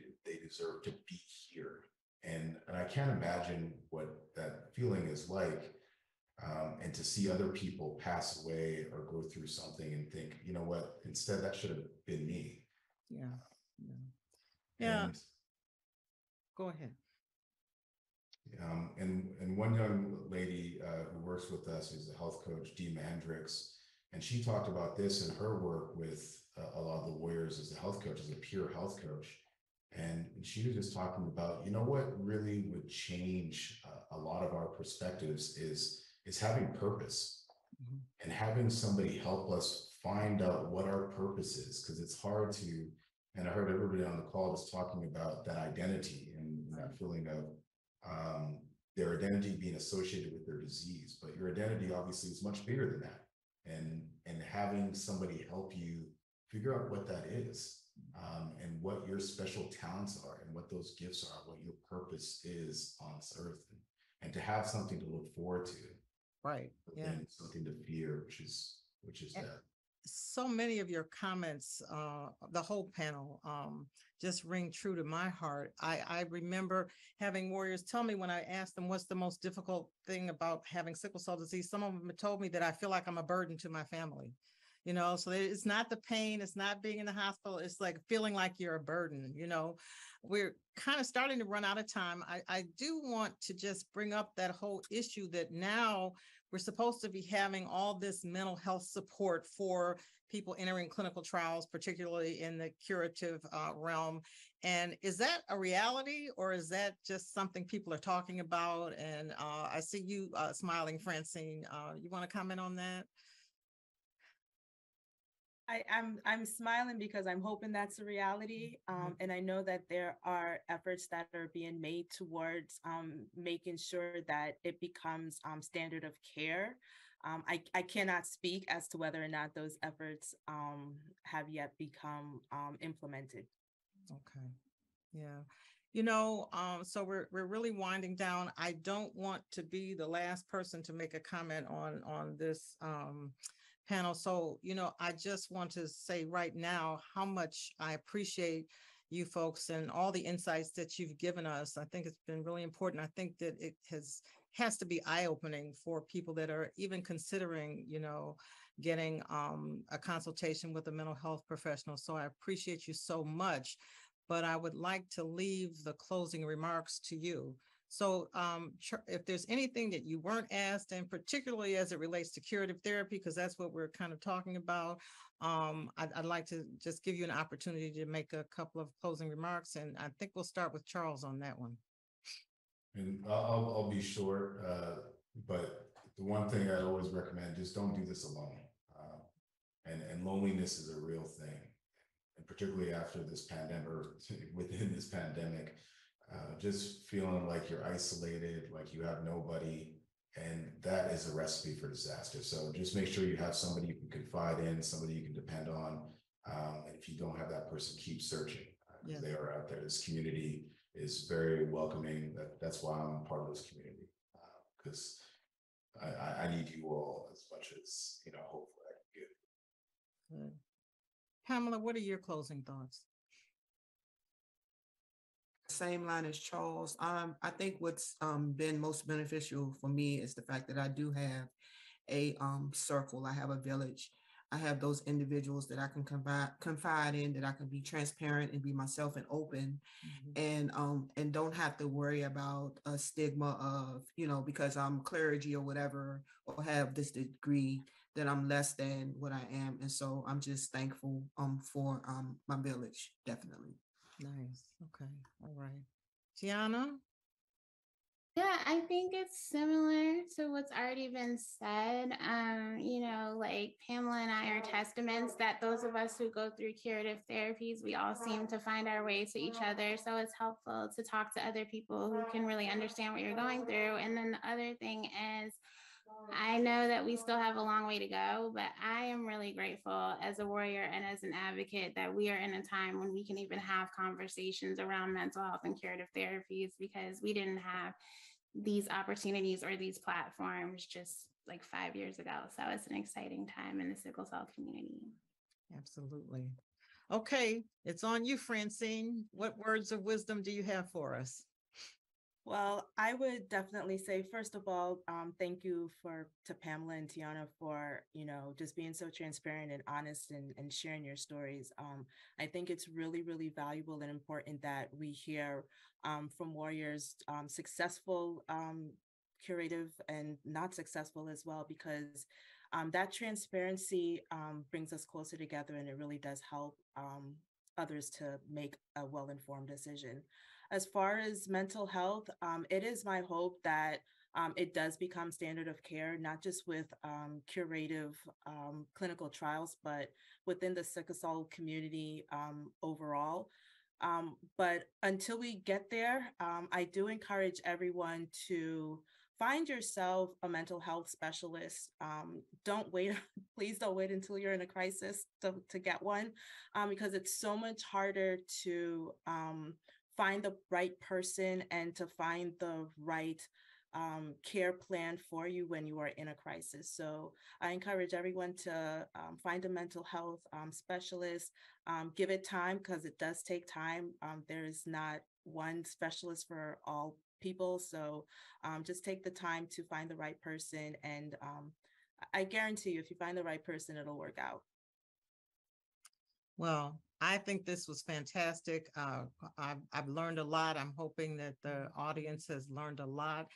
deserve to be here. And I can't imagine what that feeling is like. And to see other people pass away or go through something and think, you know what, instead that should have been me. Yeah. Go ahead. And one young lady who works with us is a health coach, Hendricks, and she talked about this in her work with a lot of the warriors as a health coach, as a peer health coach. And she was just talking about, you know, what really would change a lot of our perspectives is having purpose, and having somebody help us find out what our purpose is, because it's hard to, and I heard everybody on the call was talking about that identity and that feeling of their identity being associated with their disease, but your identity obviously is much bigger than that. And having somebody help you figure out what that is, and what your special talents are, and what those gifts are, what your purpose is on this earth, and to have something to look forward to, right? Yeah, something to fear, which is that. So many of your comments, the whole panel, just ring true to my heart. I remember having warriors tell me, when I asked them what's the most difficult thing about having sickle cell disease, some of them told me that I feel like I'm a burden to my family. You know, so it's not the pain, it's not being in the hospital, it's like feeling like you're a burden. You know, we're kind of starting to run out of time. I do want to just bring up that whole issue that now we're supposed to be having all this mental health support for people entering clinical trials, particularly in the curative realm. And is that a reality, or is that just something people are talking about? And I see you smiling, Francine. You want to comment on that? I'm smiling because I'm hoping that's a reality. And I know that there are efforts that are being made towards making sure that it becomes standard of care. I cannot speak as to whether or not those efforts have yet become implemented. Okay. Yeah. You know, so we're really winding down. I don't want to be the last person to make a comment on this panel. So, you know, I just want to say right now how much I appreciate you folks and all the insights that you've given us. I think it's been really important. I think that it has to be eye-opening for people that are even considering, you know, getting a consultation with a mental health professional. So I appreciate you so much, but I would like to leave the closing remarks to you. So if there's anything that you weren't asked, and particularly as it relates to curative therapy, because that's what we're kind of talking about, I'd like to just give you an opportunity to make a couple of closing remarks. And I think we'll start with Charles on that one. And I'll be short, but the one thing I always recommend, just don't do this alone. And loneliness is a real thing. And particularly after this pandemic, or within this pandemic, just feeling like you're isolated, like you have nobody, and that is a recipe for disaster. So just make sure you have somebody you can confide in, somebody you can depend on. And if you don't have that person, keep searching. They are out there. This community is very welcoming. That's why I'm part of this community, because I need you all as much as, hopefully I can give. Good. Pamela, what are your closing thoughts? Same line as Charles. I think what's been most beneficial for me is the fact that I do have a circle. I have a village. I have those individuals that I can confide in, that I can be transparent and be myself and open, and don't have to worry about a stigma of, because I'm clergy or whatever, or have this degree, that I'm less than what I am. And so I'm just thankful for my village, definitely. Nice. Okay. All right. Tiana? Yeah, I think it's similar to what's already been said. Like Pamela and I are testaments that those of us who go through curative therapies, we all seem to find our way to each other. So it's helpful to talk to other people who can really understand what you're going through. And then the other thing is, I know that we still have a long way to go, but I am really grateful as a warrior and as an advocate that we are in a time when we can even have conversations around mental health and curative therapies, because we didn't have these opportunities or these platforms just like 5 years ago. So it's an exciting time in the sickle cell community. Absolutely. Okay, it's on you, Francine. What words of wisdom do you have for us? Well, I would definitely say, first of all, thank you to Pamela and Tiana for, just being so transparent and honest and sharing your stories. I think it's really, really valuable and important that we hear from warriors, successful, curative, and not successful as well, because that transparency brings us closer together, and it really does help others to make a well-informed decision. As far as mental health, it is my hope that it does become standard of care, not just with curative clinical trials, but within the sickle cell community overall. But until we get there, I do encourage everyone to find yourself a mental health specialist. Don't wait, please don't wait until you're in a crisis to get one, because it's so much harder to find the right person and to find the right care plan for you when you are in a crisis. So I encourage everyone to find a mental health specialist, give it time, because it does take time. There is not one specialist for all people. So just take the time to find the right person. And I guarantee you, if you find the right person, it'll work out. Well, I think this was fantastic. I've learned a lot. I'm hoping that the audience has learned a lot,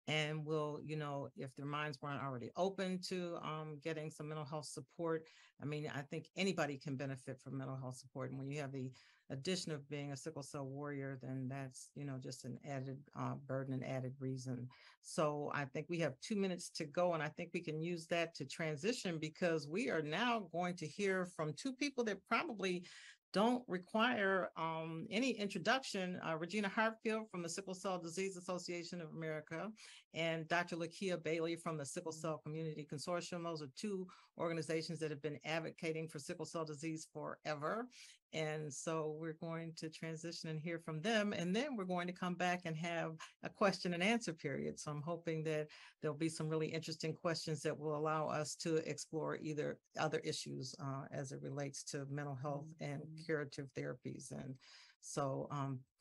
and will, if their minds weren't already open to getting some mental health support. I mean, I think anybody can benefit from mental health support. And when you have the addition of being a sickle cell warrior, then that's, just an added burden and added reason. So I think we have 2 minutes to go, and I think we can use that to transition, because we are now going to hear from two people that probably don't require any introduction. Regina Hartfield from the Sickle Cell Disease Association of America, and Dr. Lakia Bailey from the Sickle Cell Community Consortium. Those are two organizations that have been advocating for sickle cell disease forever. And so we're going to transition and hear from them, and then we're going to come back and have a question and answer period. So I'm hoping that there'll be some really interesting questions that will allow us to explore either other issues as it relates to mental health and curative therapies. And so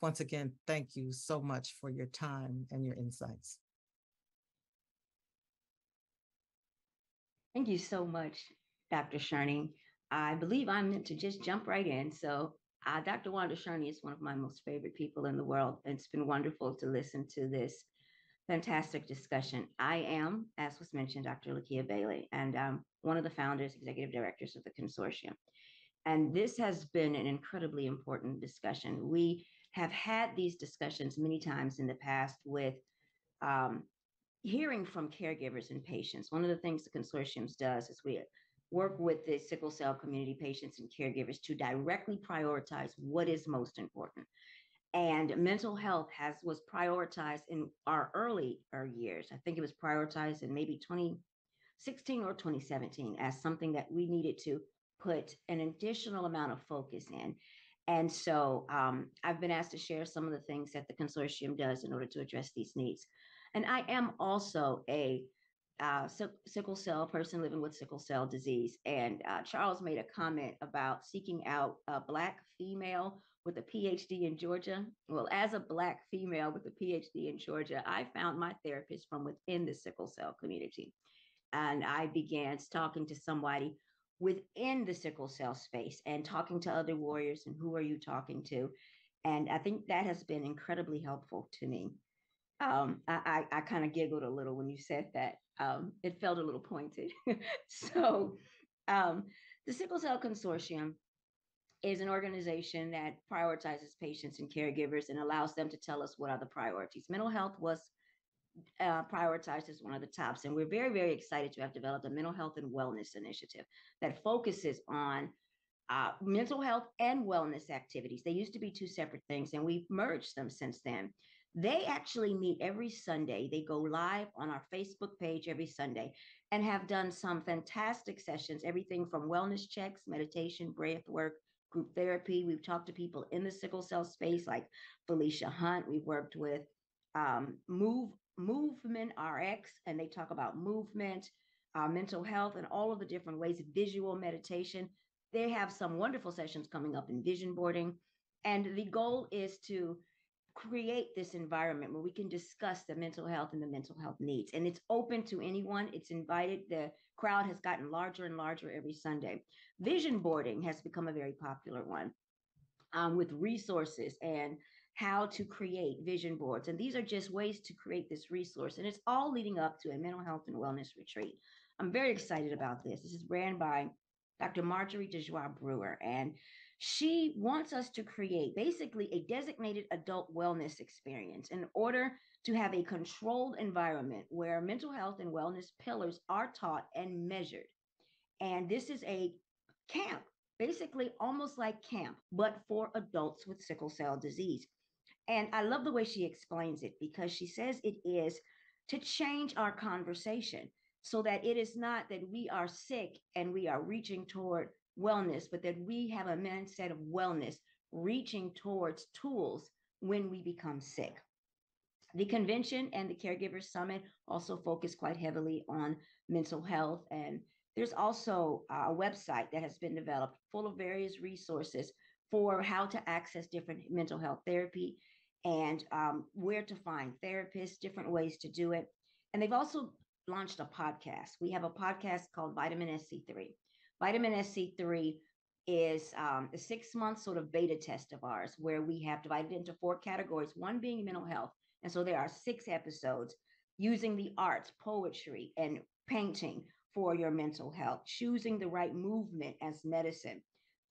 once again, thank you so much for your time and your insights. Thank you so much, Dr. Cerny. I believe I'm meant to just jump right in. So Dr. Wanda Cerny is one of my most favorite people in the world. And it's been wonderful to listen to this fantastic discussion. I am, as was mentioned, Dr. Lakia Bailey, and one of the founders, executive directors of the consortium. And this has been an incredibly important discussion. We have had these discussions many times in the past with um, hearing from caregivers and patients. One of the things the consortium does is we work with the sickle cell community patients and caregivers to directly prioritize what is most important. And mental health was prioritized in our earlier years. I think it was prioritized in maybe 2016 or 2017 as something that we needed to put an additional amount of focus in. And so I've been asked to share some of the things that the consortium does in order to address these needs. And I am also a sickle cell person living with sickle cell disease. And Charles made a comment about seeking out a Black female with a PhD in Georgia. Well, as a Black female with a PhD in Georgia, I found my therapist from within the sickle cell community. And I began talking to somebody within the sickle cell space and talking to other warriors and who are you talking to? And I think that has been incredibly helpful to me. I kind of giggled a little when you said that. It felt a little pointed. So the Sickle Cell Consortium is an organization that prioritizes patients and caregivers and allows them to tell us what are the priorities. Mental health was prioritized as one of the tops. And we're very, very excited to have developed a mental health and wellness initiative that focuses on mental health and wellness activities. They used to be two separate things, and we've merged them since then. They actually meet every Sunday. They go live on our Facebook page every Sunday and have done some fantastic sessions, everything from wellness checks, meditation, breath work, group therapy. We've talked to people in the sickle cell space like Felicia Hunt. We've worked with Movement RX, and they talk about movement, mental health, and all of the different ways, visual meditation. They have some wonderful sessions coming up in vision boarding. And the goal is to create this environment where we can discuss the mental health and the mental health needs. And it's open to anyone. It's invited. The crowd has gotten larger and larger every Sunday. Vision boarding has become a very popular one with resources and how to create vision boards. And these are just ways to create this resource. And it's all leading up to a mental health and wellness retreat. I'm very excited about this. This is ran by Dr. Marjorie DeJoie Brewer, and she wants us to create basically a designated adult wellness experience in order to have a controlled environment where mental health and wellness pillars are taught and measured. And this is a camp, basically almost like camp, but for adults with sickle cell disease. And I love the way she explains it because she says it is to change our conversation so that it is not that we are sick and we are reaching toward wellness, but that we have a mindset of wellness, reaching towards tools when we become sick. The convention and the Caregiver Summit also focus quite heavily on mental health. And there's also a website that has been developed full of various resources for how to access different mental health therapy and where to find therapists, different ways to do it. And they've also launched a podcast. We have a podcast called Vitamin SC3. Vitamin SC3 is a 6-month sort of beta test of ours where we have divided into 4 categories, one being mental health. And so there are 6 episodes using the arts, poetry, and painting for your mental health, choosing the right movement as medicine.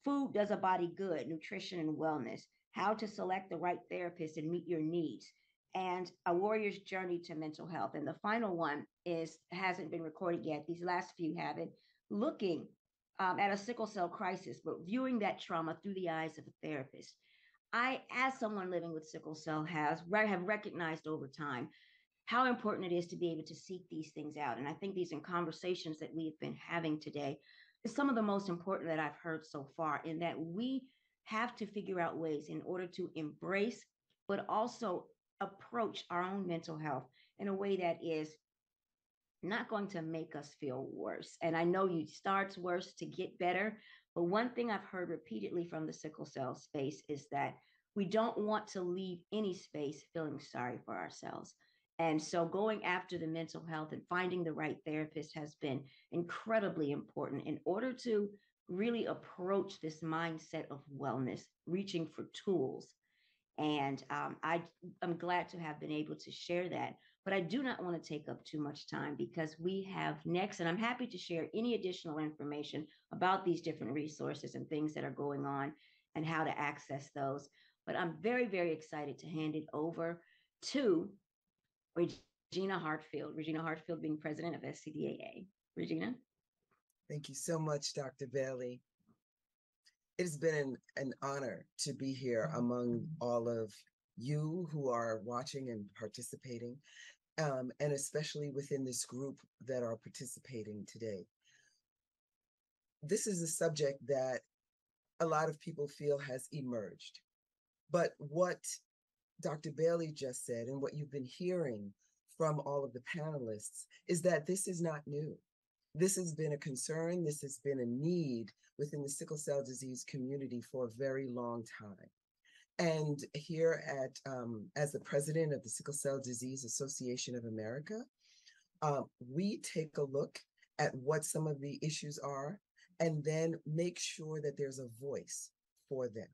Food does a body good, nutrition and wellness, how to select the right therapist and meet your needs, and a warrior's journey to mental health. And the final one hasn't been recorded yet. These last few haven't, looking at a sickle cell crisis, but viewing that trauma through the eyes of a therapist. I, as someone living with sickle cell, have recognized over time how important it is to be able to seek these things out. And I think these conversations that we've been having today is some of the most important that I've heard so far, in that we have to figure out ways in order to embrace, but also approach our own mental health in a way that is not going to make us feel worse. And I know it starts worse to get better, but one thing I've heard repeatedly from the sickle cell space is that we don't want to leave any space feeling sorry for ourselves. And so going after the mental health and finding the right therapist has been incredibly important in order to really approach this mindset of wellness, reaching for tools. And I'm glad to have been able to share that. But I do not want to take up too much time because we have next, and I'm happy to share any additional information about these different resources and things that are going on and how to access those. But I'm very, very excited to hand it over to Regina Hartfield. Regina Hartfield being president of SCDAA. Regina? Thank you so much, Dr. Bailey. It has been an honor to be here among all of you who are watching and participating, and especially within this group that are participating today. This is a subject that a lot of people feel has emerged. But what Dr. Bailey just said and what you've been hearing from all of the panelists is that this is not new. This has been a concern, this has been a need within the sickle cell disease community for a very long time. And here at, as the president of the Sickle Cell Disease Association of America, we take a look at what some of the issues are and then make sure that there's a voice for them.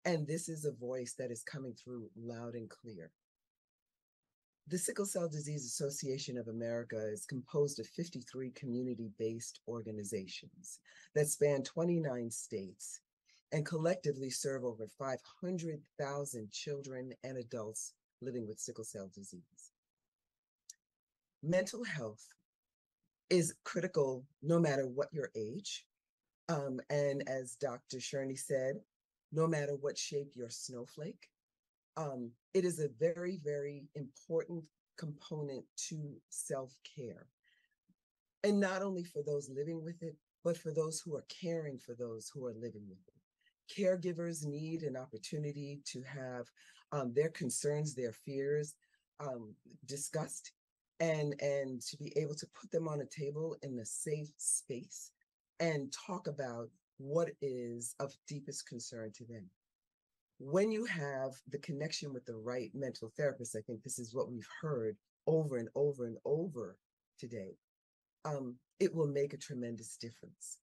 And this is a voice that is coming through loud and clear. The Sickle Cell Disease Association of America is composed of 53 community-based organizations that span 29 states and collectively serve over 500,000 children and adults living with sickle cell disease. Mental health is critical no matter what your age. And as Dr. Cerny said, no matter what shape your snowflake, it is a very, very important component to self-care. And not only for those living with it, but for those who are caring for those who are living with it. Caregivers need an opportunity to have their concerns, their fears discussed, and to be able to put them on a table in a safe space and talk about what is of deepest concern to them. When you have the connection with the right mental therapist, I think this is what we've heard over and over and over today, it will make a tremendous difference.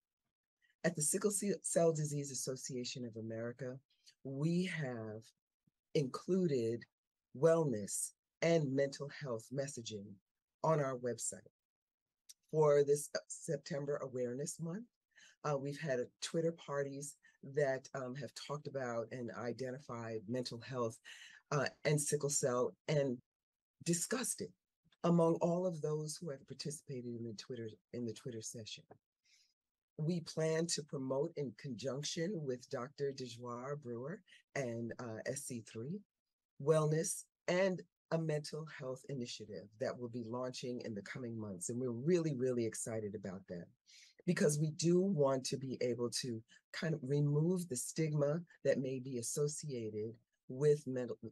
At the Sickle Cell Disease Association of America, we have included wellness and mental health messaging on our website. For this September Awareness Month, we've had Twitter parties that have talked about and identified mental health and sickle cell and discussed it among all of those who have participated in the Twitter session. We plan to promote in conjunction with Dr. Dejoire Brewer and SC3 wellness and a mental health initiative that will be launching in the coming months. And we're really, really excited about that because we do want to be able to kind of remove the stigma that may be associated with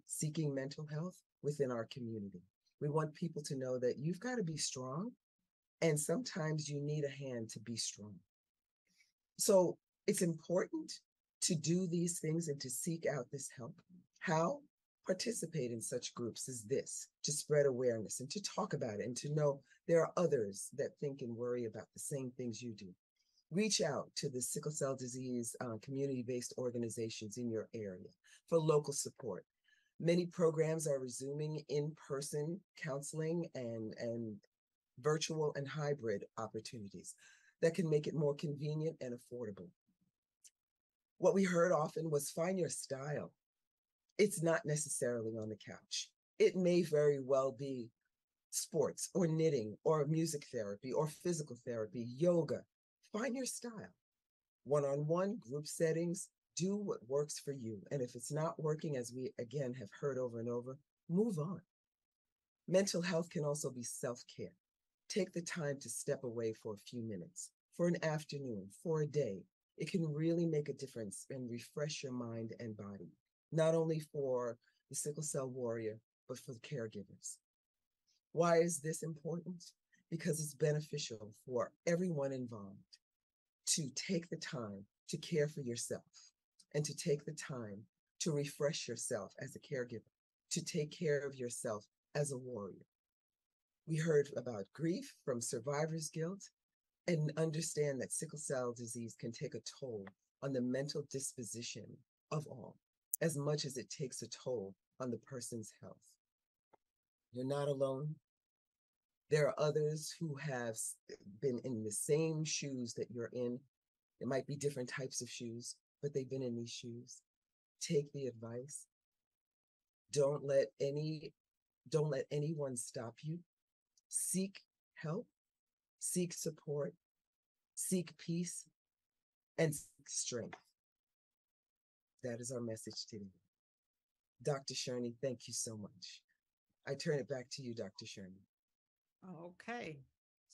seeking mental health within our community. We want people to know that you've got to be strong, and sometimes you need a hand to be strong. So it's important to do these things and to seek out this help. How? Participate in such groups as this, to spread awareness and to talk about it and to know there are others that think and worry about the same things you do. Reach out to the sickle cell disease community-based organizations in your area for local support. Many programs are resuming in-person counseling and virtual and hybrid opportunities that can make it more convenient and affordable. What we heard often was find your style. It's not necessarily on the couch. It may very well be sports or knitting or music therapy or physical therapy, yoga. Find your style. One-on-one group settings, do what works for you. And if it's not working, as we again have heard over and over, move on. Mental health can also be self-care. Take the time to step away for a few minutes, for an afternoon, for a day. It can really make a difference and refresh your mind and body, not only for the sickle cell warrior, but for the caregivers. Why is this important? Because it's beneficial for everyone involved to take the time to care for yourself and to take the time to refresh yourself as a caregiver, to take care of yourself as a warrior. We heard about grief from survivor's guilt. and understand that sickle cell disease can take a toll on the mental disposition of all, as much as it takes a toll on the person's health. You're not alone. There are others who have been in the same shoes that you're in. It might be different types of shoes, but they've been in these shoes. Take the advice. Don't let anyone stop you. Seek help, seek support, seek peace, and seek strength. That is our message today. Dr. Cerny, thank you so much. I turn it back to you, Dr. Cerny. Okay.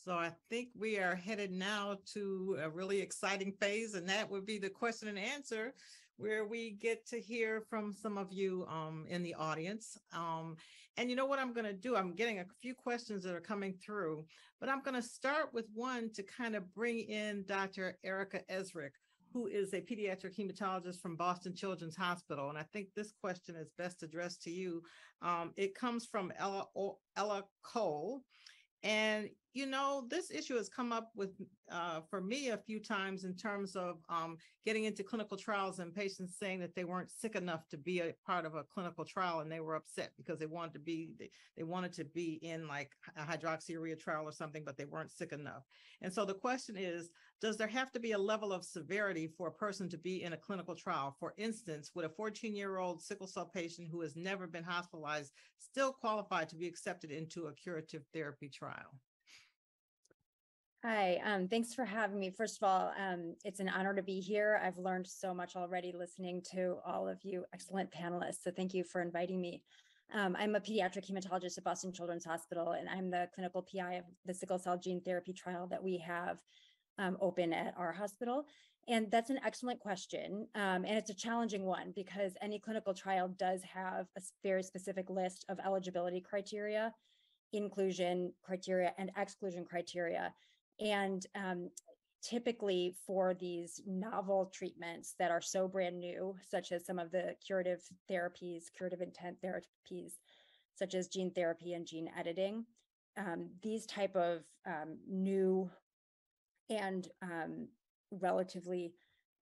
So I think we are headed now to a really exciting phase, and that would be the question and answer, where we get to hear from some of you in the audience. And you know what I'm going to do? I'm getting a few questions that are coming through, but I'm going to start with one to kind of bring in Dr. Erica Ezrick, who is a pediatric hematologist from Boston Children's Hospital. And I think this question is best addressed to you. It comes from Ella Cole. And, you know, this issue has come up with, for me, a few times in terms of getting into clinical trials and patients saying that they weren't sick enough to be a part of a clinical trial, and they were upset because they wanted to be in like a hydroxyurea trial or something, but they weren't sick enough. And so the question is, does there have to be a level of severity for a person to be in a clinical trial? For instance, would a 14-year-old sickle cell patient who has never been hospitalized still qualify to be accepted into a curative therapy trial? Hi, thanks for having me. First of all, it's an honor to be here. I've learned so much already listening to all of you excellent panelists. So thank you for inviting me. I'm a pediatric hematologist at Boston Children's Hospital, and I'm the clinical PI of the sickle cell gene therapy trial that we have open at our hospital. And that's an excellent question. And it's a challenging one because any clinical trial does have a very specific list of eligibility criteria, inclusion criteria, and exclusion criteria. And typically for these novel treatments that are so brand new, such as some of the curative therapies, curative intent therapies, such as gene therapy and gene editing, these type of new and relatively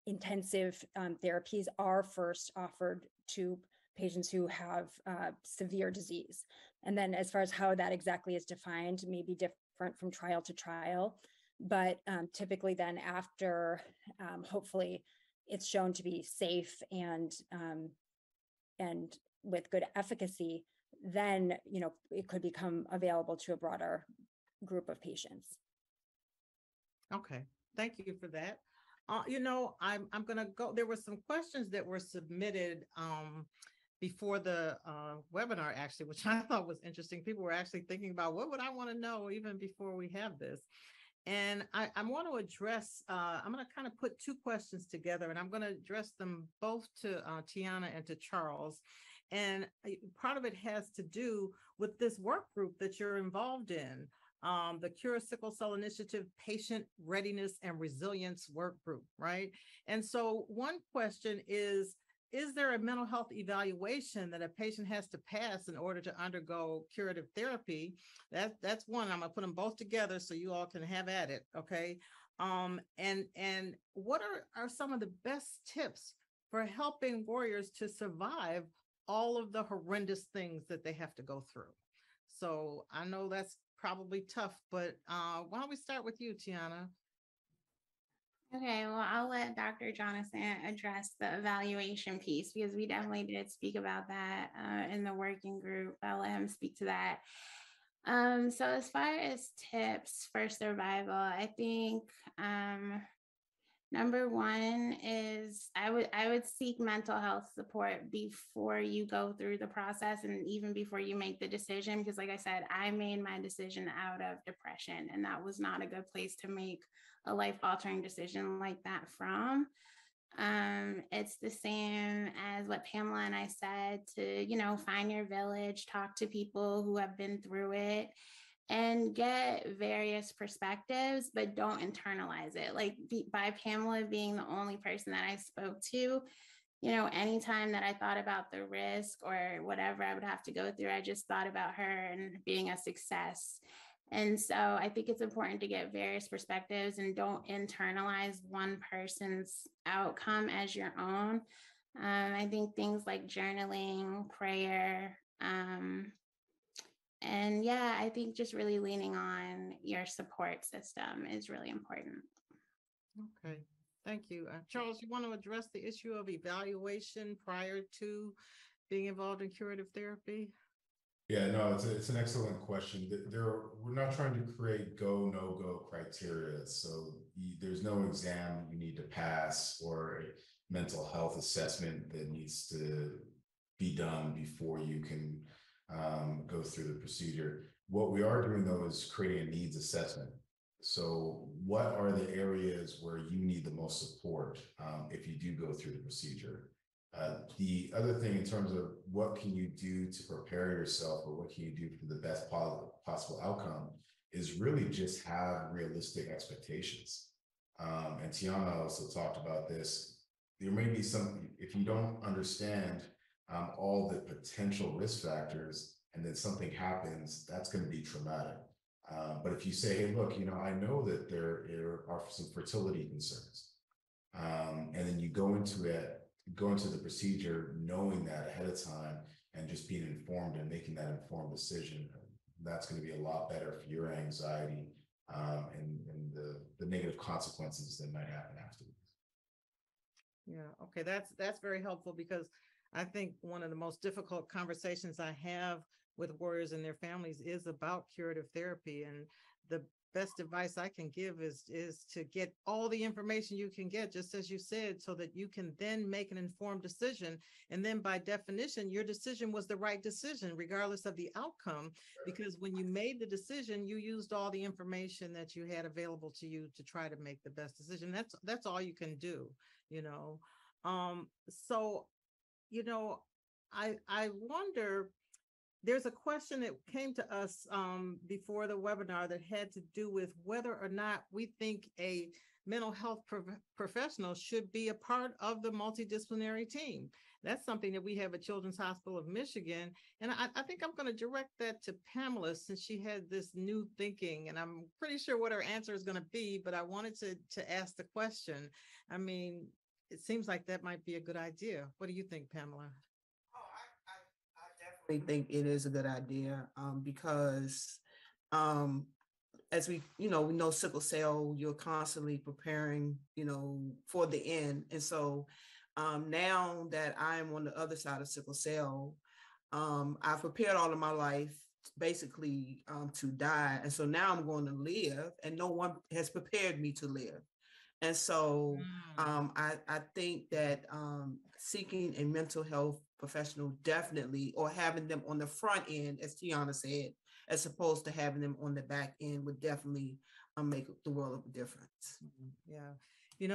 intensive therapies are first offered to patients who have severe disease. And then as far as how that exactly is defined, may be different from trial to trial, but typically then after, hopefully it's shown to be safe and with good efficacy, then, you know, it could become available to a broader group of patients. Okay, thank you for that. You know, I'm going to go, there were some questions that were submitted before the webinar, actually, which I thought was interesting. People were actually thinking about what would I want to know even before we have this. And I want to address, I'm going to kind of put two questions together, and I'm going to address them both to Tiana and to Charles. And part of it has to do with this work group that you're involved in. The Cure Sickle Cell Initiative Patient Readiness and Resilience Work Group, right? And so one question is there a mental health evaluation that a patient has to pass in order to undergo curative therapy? That's one. I'm gonna put them both together so you all can have at it, okay? And what are some of the best tips for helping warriors to survive all of the horrendous things that they have to go through? So I know that's probably tough, but why don't we start with you, Tiana? Okay, well, I'll let Dr. Jonathan address the evaluation piece because we definitely did speak about that in the working group. I'll let him speak to that. So as far as tips for survival, I think number one is I would seek mental health support before you go through the process and even before you make the decision, because like I said, I made my decision out of depression, and that was not a good place to make a life-altering decision like that from. It's the same as what Pamela and I said to, you know, find your village, talk to people who have been through it, and get various perspectives, but don't internalize it. Like by Pamela being the only person that I spoke to, you know, anytime that I thought about the risk or whatever I would have to go through, I just thought about her and being a success. And so I think it's important to get various perspectives and don't internalize one person's outcome as your own. I think things like journaling, prayer, and yeah, I think just really leaning on your support system is really important. Okay, thank you. Charles, you want to address the issue of evaluation prior to being involved in curative therapy? Yeah, no, it's an excellent question. We're not trying to create go, no go criteria. So there's no exam you need to pass or a mental health assessment that needs to be done before you can go through the procedure. What we are doing though is creating a needs assessment. So what are the areas where you need the most support if you do go through the procedure? The other thing in terms of what can you do to prepare yourself or what can you do for the best possible outcome is really just have realistic expectations. And Tiana also talked about this. There may be some, if you don't understand all the potential risk factors and then something happens, that's going to be traumatic. But if you say, hey, look, I know that there are some fertility concerns, and then you go into the procedure knowing that ahead of time and just being informed and making that informed decision, that's going to be a lot better for your anxiety and the negative consequences that might happen afterwards. Yeah, okay, that's very helpful, because I think one of the most difficult conversations I have with warriors and their families is about curative therapy. And the best advice I can give is to get all the information you can get, just as you said, so that you can then make an informed decision. And then by definition, your decision was the right decision, regardless of the outcome, because when you made the decision, you used all the information that you had available to you to try to make the best decision. That's all you can do, So, I wonder, there's a question that came to us before the webinar that had to do with whether or not we think a mental health professional should be a part of the multidisciplinary team. That's something that we have at Children's Hospital of Michigan. And I think I'm going to direct that to Pamela, since she had this new thinking, and I'm pretty sure what her answer is going to be, but I wanted to ask the question. I mean, it seems like that might be a good idea. What do you think, Pamela? I think it is a good idea because as we know sickle cell, you're constantly preparing, for the end. And so now that I'm on the other side of sickle cell, I've prepared all of my life basically to die. And so now I'm going to live, and no one has prepared me to live. And so I think that seeking a mental health professional definitely, or having them on the front end, as Tiana said, as opposed to having them on the back end, would definitely make the world of a difference. Yeah.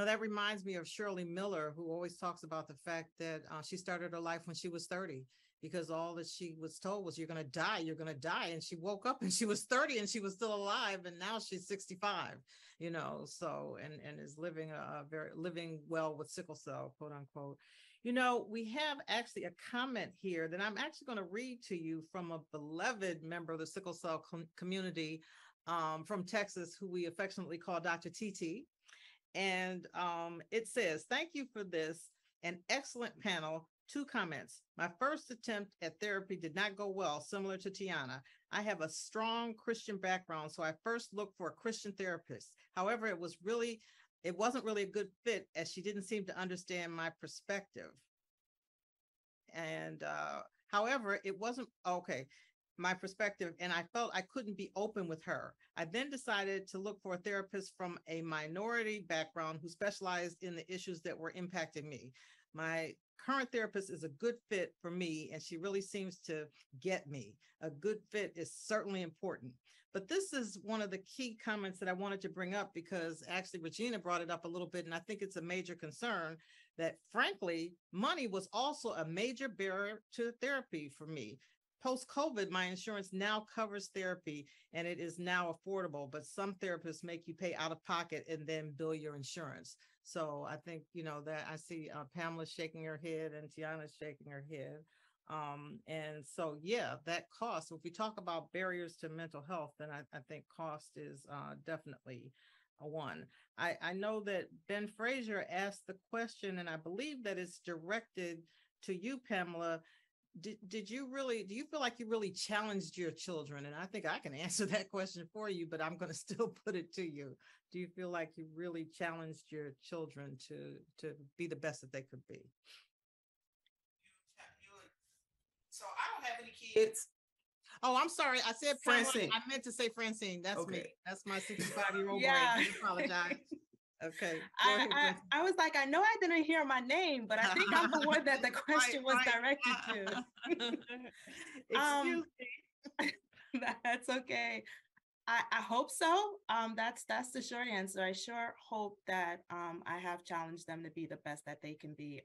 That reminds me of Shirley Miller, who always talks about the fact that she started her life when she was 30, because all that she was told was, you're going to die. And she woke up and she was 30 and she was still alive. And now she's 65, so, and is living living well with sickle cell, quote unquote. We have actually a comment here that I'm actually going to read to you from a beloved member of the sickle cell community from Texas, who we affectionately call Dr. TT. And it says, thank you for this, an excellent panel. 2 comments. My first attempt at therapy did not go well, similar to Tiana. I have a strong Christian background, so I first looked for a Christian therapist. However, it wasn't really a good fit, as she didn't seem to understand my perspective. And however, it wasn't my perspective, and I felt I couldn't be open with her. I then decided to look for a therapist from a minority background who specialized in the issues that were impacting me. My current therapist is a good fit for me, and she really seems to get me. A good fit is certainly important. But this is one of the key comments that I wanted to bring up, because actually Regina brought it up a little bit, and I think it's a major concern that, frankly, money was also a major barrier to therapy for me. Post-COVID, my insurance now covers therapy, and it is now affordable, but some therapists make you pay out of pocket and then bill your insurance. So I think, that I see Pamela shaking her head and Tiana shaking her head. And so, yeah, that cost, if we talk about barriers to mental health, then I think cost is definitely a one. I know that Ben Frazier asked the question, and I believe that it's directed to you, Pamela. Do you feel like you really challenged your children? And I think I can answer that question for you, but I'm going to still put it to you. Do you feel like you really challenged your children to be the best that they could be? So I don't have any kids. Oh, I'm sorry. I said Pamela. Francine. I meant to say Francine. That's Okay. me. That's my 65-year-old Yeah. brain. I apologize. Okay. Go ahead, Francine. I was like, I know I didn't hear my name, but I think I'm the one that the question was directed to. Excuse me. That's okay. I hope so. That's the short answer. I sure hope that I have challenged them to be the best that they can be,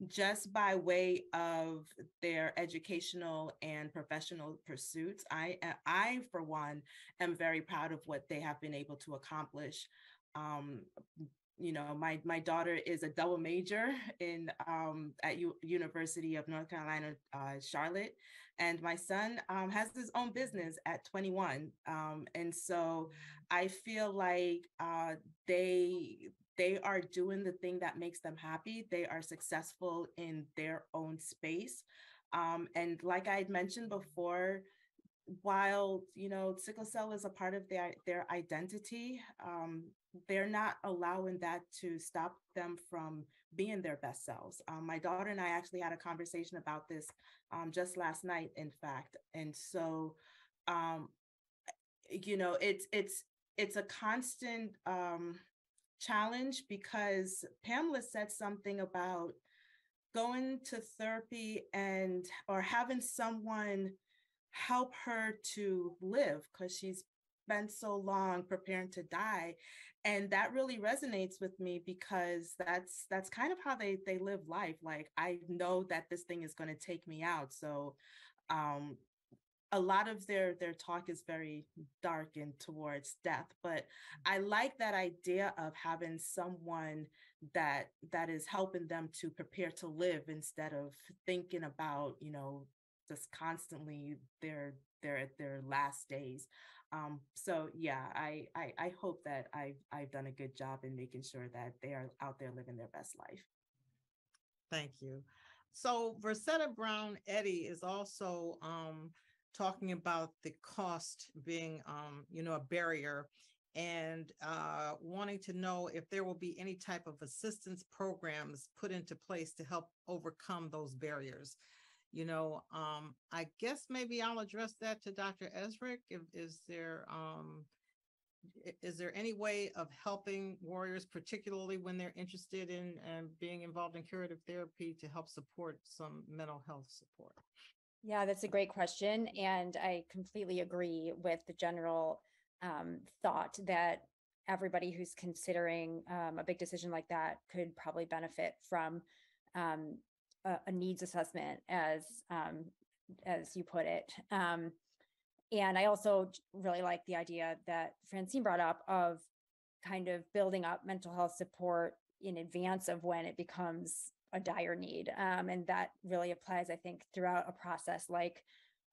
just by way of their educational and professional pursuits. I for one am very proud of what they have been able to accomplish. You know, my daughter is a double major in at University of North Carolina, Charlotte, and my son has his own business at 21. And so I feel like they are doing the thing that makes them happy. They are successful in their own space. And like I had mentioned before, while, you know, sickle cell is a part of their identity, they're not allowing that to stop them from being their best selves. My daughter and I actually had a conversation about this just last night, in fact. And so, you know, it's a constant challenge, because Pamela said something about going to therapy or having someone help her to live, because she's spent so long preparing to die. And that really resonates with me, because that's kind of how they live life. Like, I know that this thing is going to take me out. So a lot of their talk is very dark and towards death, but I like that idea of having someone that is helping them to prepare to live, instead of thinking about, you know, just constantly their last days. So yeah, I hope that I've done a good job in making sure that they are out there living their best life. Thank you. So Versetta Brown Eddy is also talking about the cost being, you know, a barrier, and wanting to know if there will be any type of assistance programs put into place to help overcome those barriers. You know, I guess maybe I'll address that to Dr. Esrick. Is there any way of helping warriors, particularly when they're interested in being involved in curative therapy, to help support some mental health support? Yeah, that's a great question. And I completely agree with the general thought that everybody who's considering a big decision like that could probably benefit from a needs assessment, as you put it. And I also really like the idea that Francine brought up of kind of building up mental health support in advance of when it becomes a dire need. And that really applies, I think, throughout a process like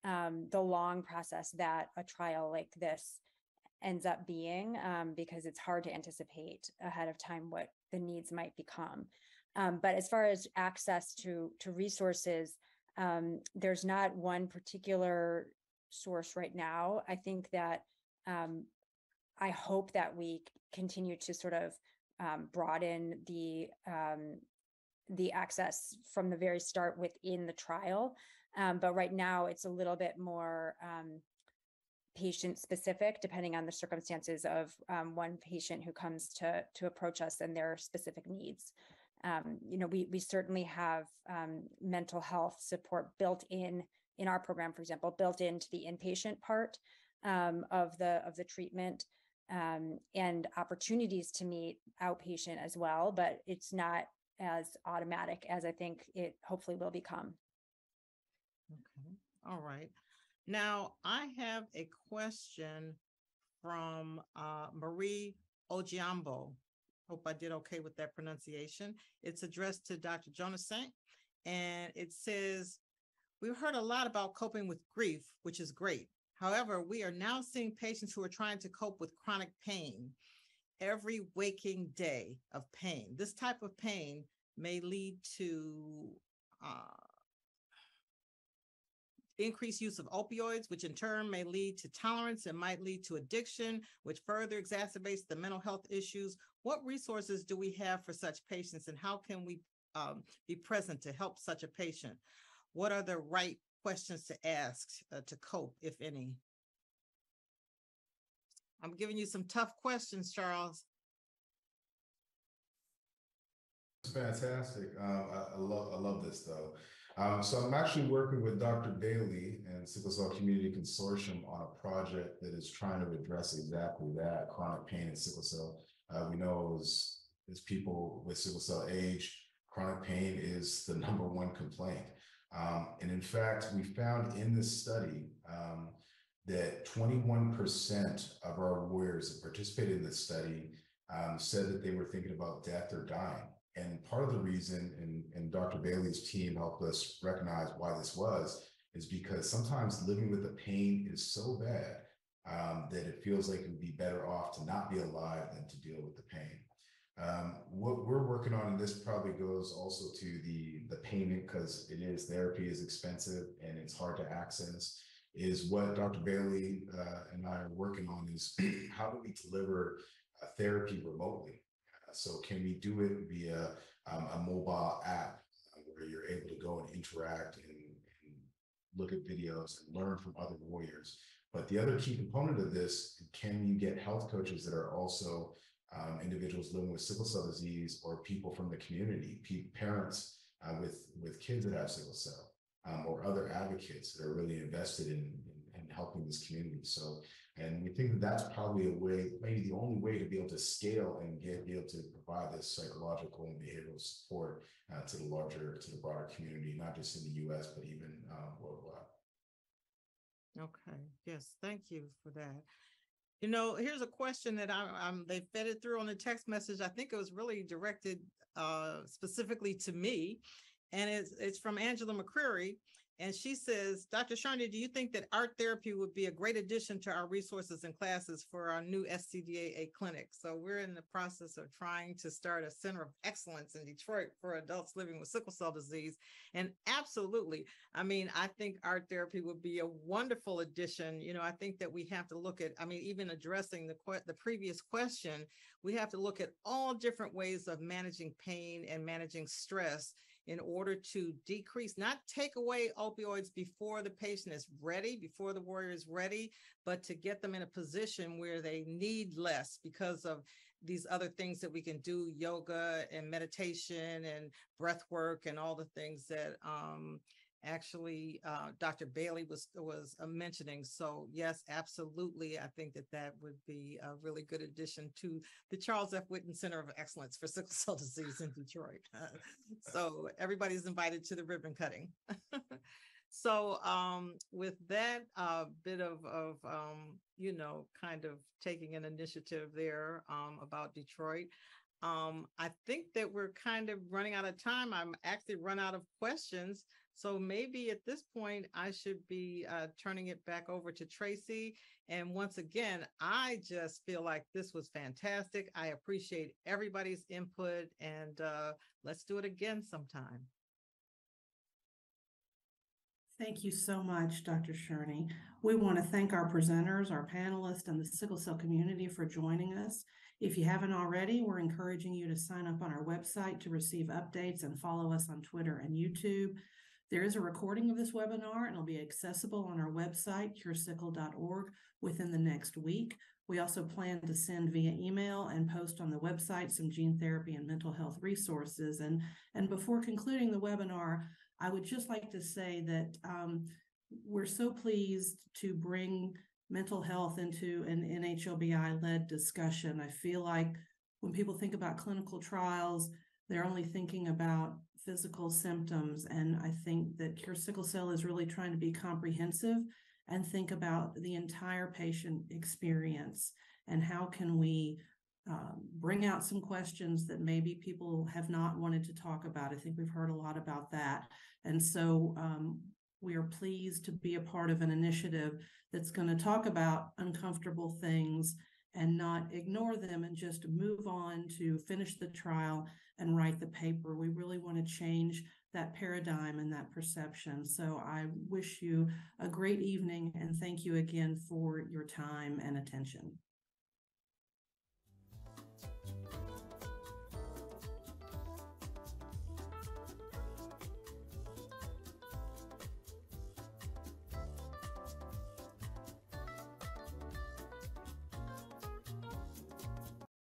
the long process that a trial like this ends up being, because it's hard to anticipate ahead of time what the needs might become. But as far as access to resources, there's not one particular source right now. I think that I hope that we continue to sort of broaden the access from the very start within the trial. But right now it's a little bit more patient specific, depending on the circumstances of one patient who comes to approach us and their specific needs. You know, we certainly have mental health support built in our program, for example, built into the inpatient part of the treatment, and opportunities to meet outpatient as well, but it's not as automatic as I think it hopefully will become. Okay. All right. Now I have a question from Marie Ojiambo. Hope I did okay with that pronunciation. It's addressed to Dr. Jonas, and it says, we've heard a lot about coping with grief, which is great. However, we are now seeing patients who are trying to cope with chronic pain, every waking day of pain. This type of pain may lead to increased use of opioids, which in turn may lead to tolerance and might lead to addiction, which further exacerbates the mental health issues. What resources do we have for such patients, and how can we be present to help such a patient? What are the right questions to ask to cope, if any? I'm giving you some tough questions, Charles. Fantastic. I love this though. So I'm actually working with Dr. Bailey and Sickle Cell Community Consortium on a project that is trying to address exactly that, chronic pain and sickle cell. We know as people with sickle cell age, chronic pain is the #1 complaint. And in fact, we found in this study that 21% of our warriors that participated in this study said that they were thinking about death or dying. And part of the reason, and Dr. Bailey's team helped us recognize why this was, is because sometimes living with the pain is so bad that it feels like it would be better off to not be alive than to deal with the pain. What we're working on, and this probably goes also to the payment, because therapy is expensive and it's hard to access, is what Dr. Bailey and I are working on is how do we deliver therapy remotely? So can we do it via a mobile app where you're able to go and interact and look at videos and learn from other warriors? But the other key component of this, can you get health coaches that are also individuals living with sickle cell disease or people from the community, parents with kids that have sickle cell, or other advocates that are really invested in helping this community. So, and we think that that's probably a way, maybe the only way to be able to scale and be able to provide this psychological and behavioral support to the broader community, not just in the US, but even worldwide. Okay, yes, thank you for that. You know, here's a question that they fed it through on the text message. I think it was really directed specifically to me. And it's from Angela McCreary. And she says, Dr. Cerny, do you think that art therapy would be a great addition to our resources and classes for our new SCDAA clinic? So we're in the process of trying to start a center of excellence in Detroit for adults living with sickle cell disease. And absolutely, I mean, I think art therapy would be a wonderful addition. You know, I think that we have to look at, I mean, even addressing the previous question, we have to look at all different ways of managing pain and managing stress in order to decrease, not take away opioids before the patient is ready, before the warrior is ready, but to get them in a position where they need less because of these other things that we can do, yoga and meditation and breath work and all the things that actually Dr. Bailey was mentioning. So yes, absolutely. I think that would be a really good addition to the Charles F. Witten Center of Excellence for Sickle Cell Disease in Detroit. So everybody's invited to the ribbon cutting. So with that bit of you know, kind of taking an initiative there about Detroit, I think that we're kind of running out of time. I'm actually run out of questions. So maybe at this point, I should be turning it back over to Tracy. And once again, I just feel like this was fantastic. I appreciate everybody's input, and let's do it again sometime. Thank you so much, Dr. Cerny. We want to thank our presenters, our panelists, and the sickle cell community for joining us. If you haven't already, we're encouraging you to sign up on our website to receive updates and follow us on Twitter and YouTube. There is a recording of this webinar, and it'll be accessible on our website, curesickle.org, within the next week. We also plan to send via email and post on the website some gene therapy and mental health resources. And before concluding the webinar, I would just like to say that we're so pleased to bring mental health into an NHLBI-led discussion. I feel like when people think about clinical trials, they're only thinking about physical symptoms. And I think that Cure Sickle Cell is really trying to be comprehensive and think about the entire patient experience and how can we bring out some questions that maybe people have not wanted to talk about. I think we've heard a lot about that. And so We are pleased to be a part of an initiative that's going to talk about uncomfortable things and not ignore them and just move on to finish the trial and write the paper. We really want to change that paradigm and that perception. So I wish you a great evening and thank you again for your time and attention.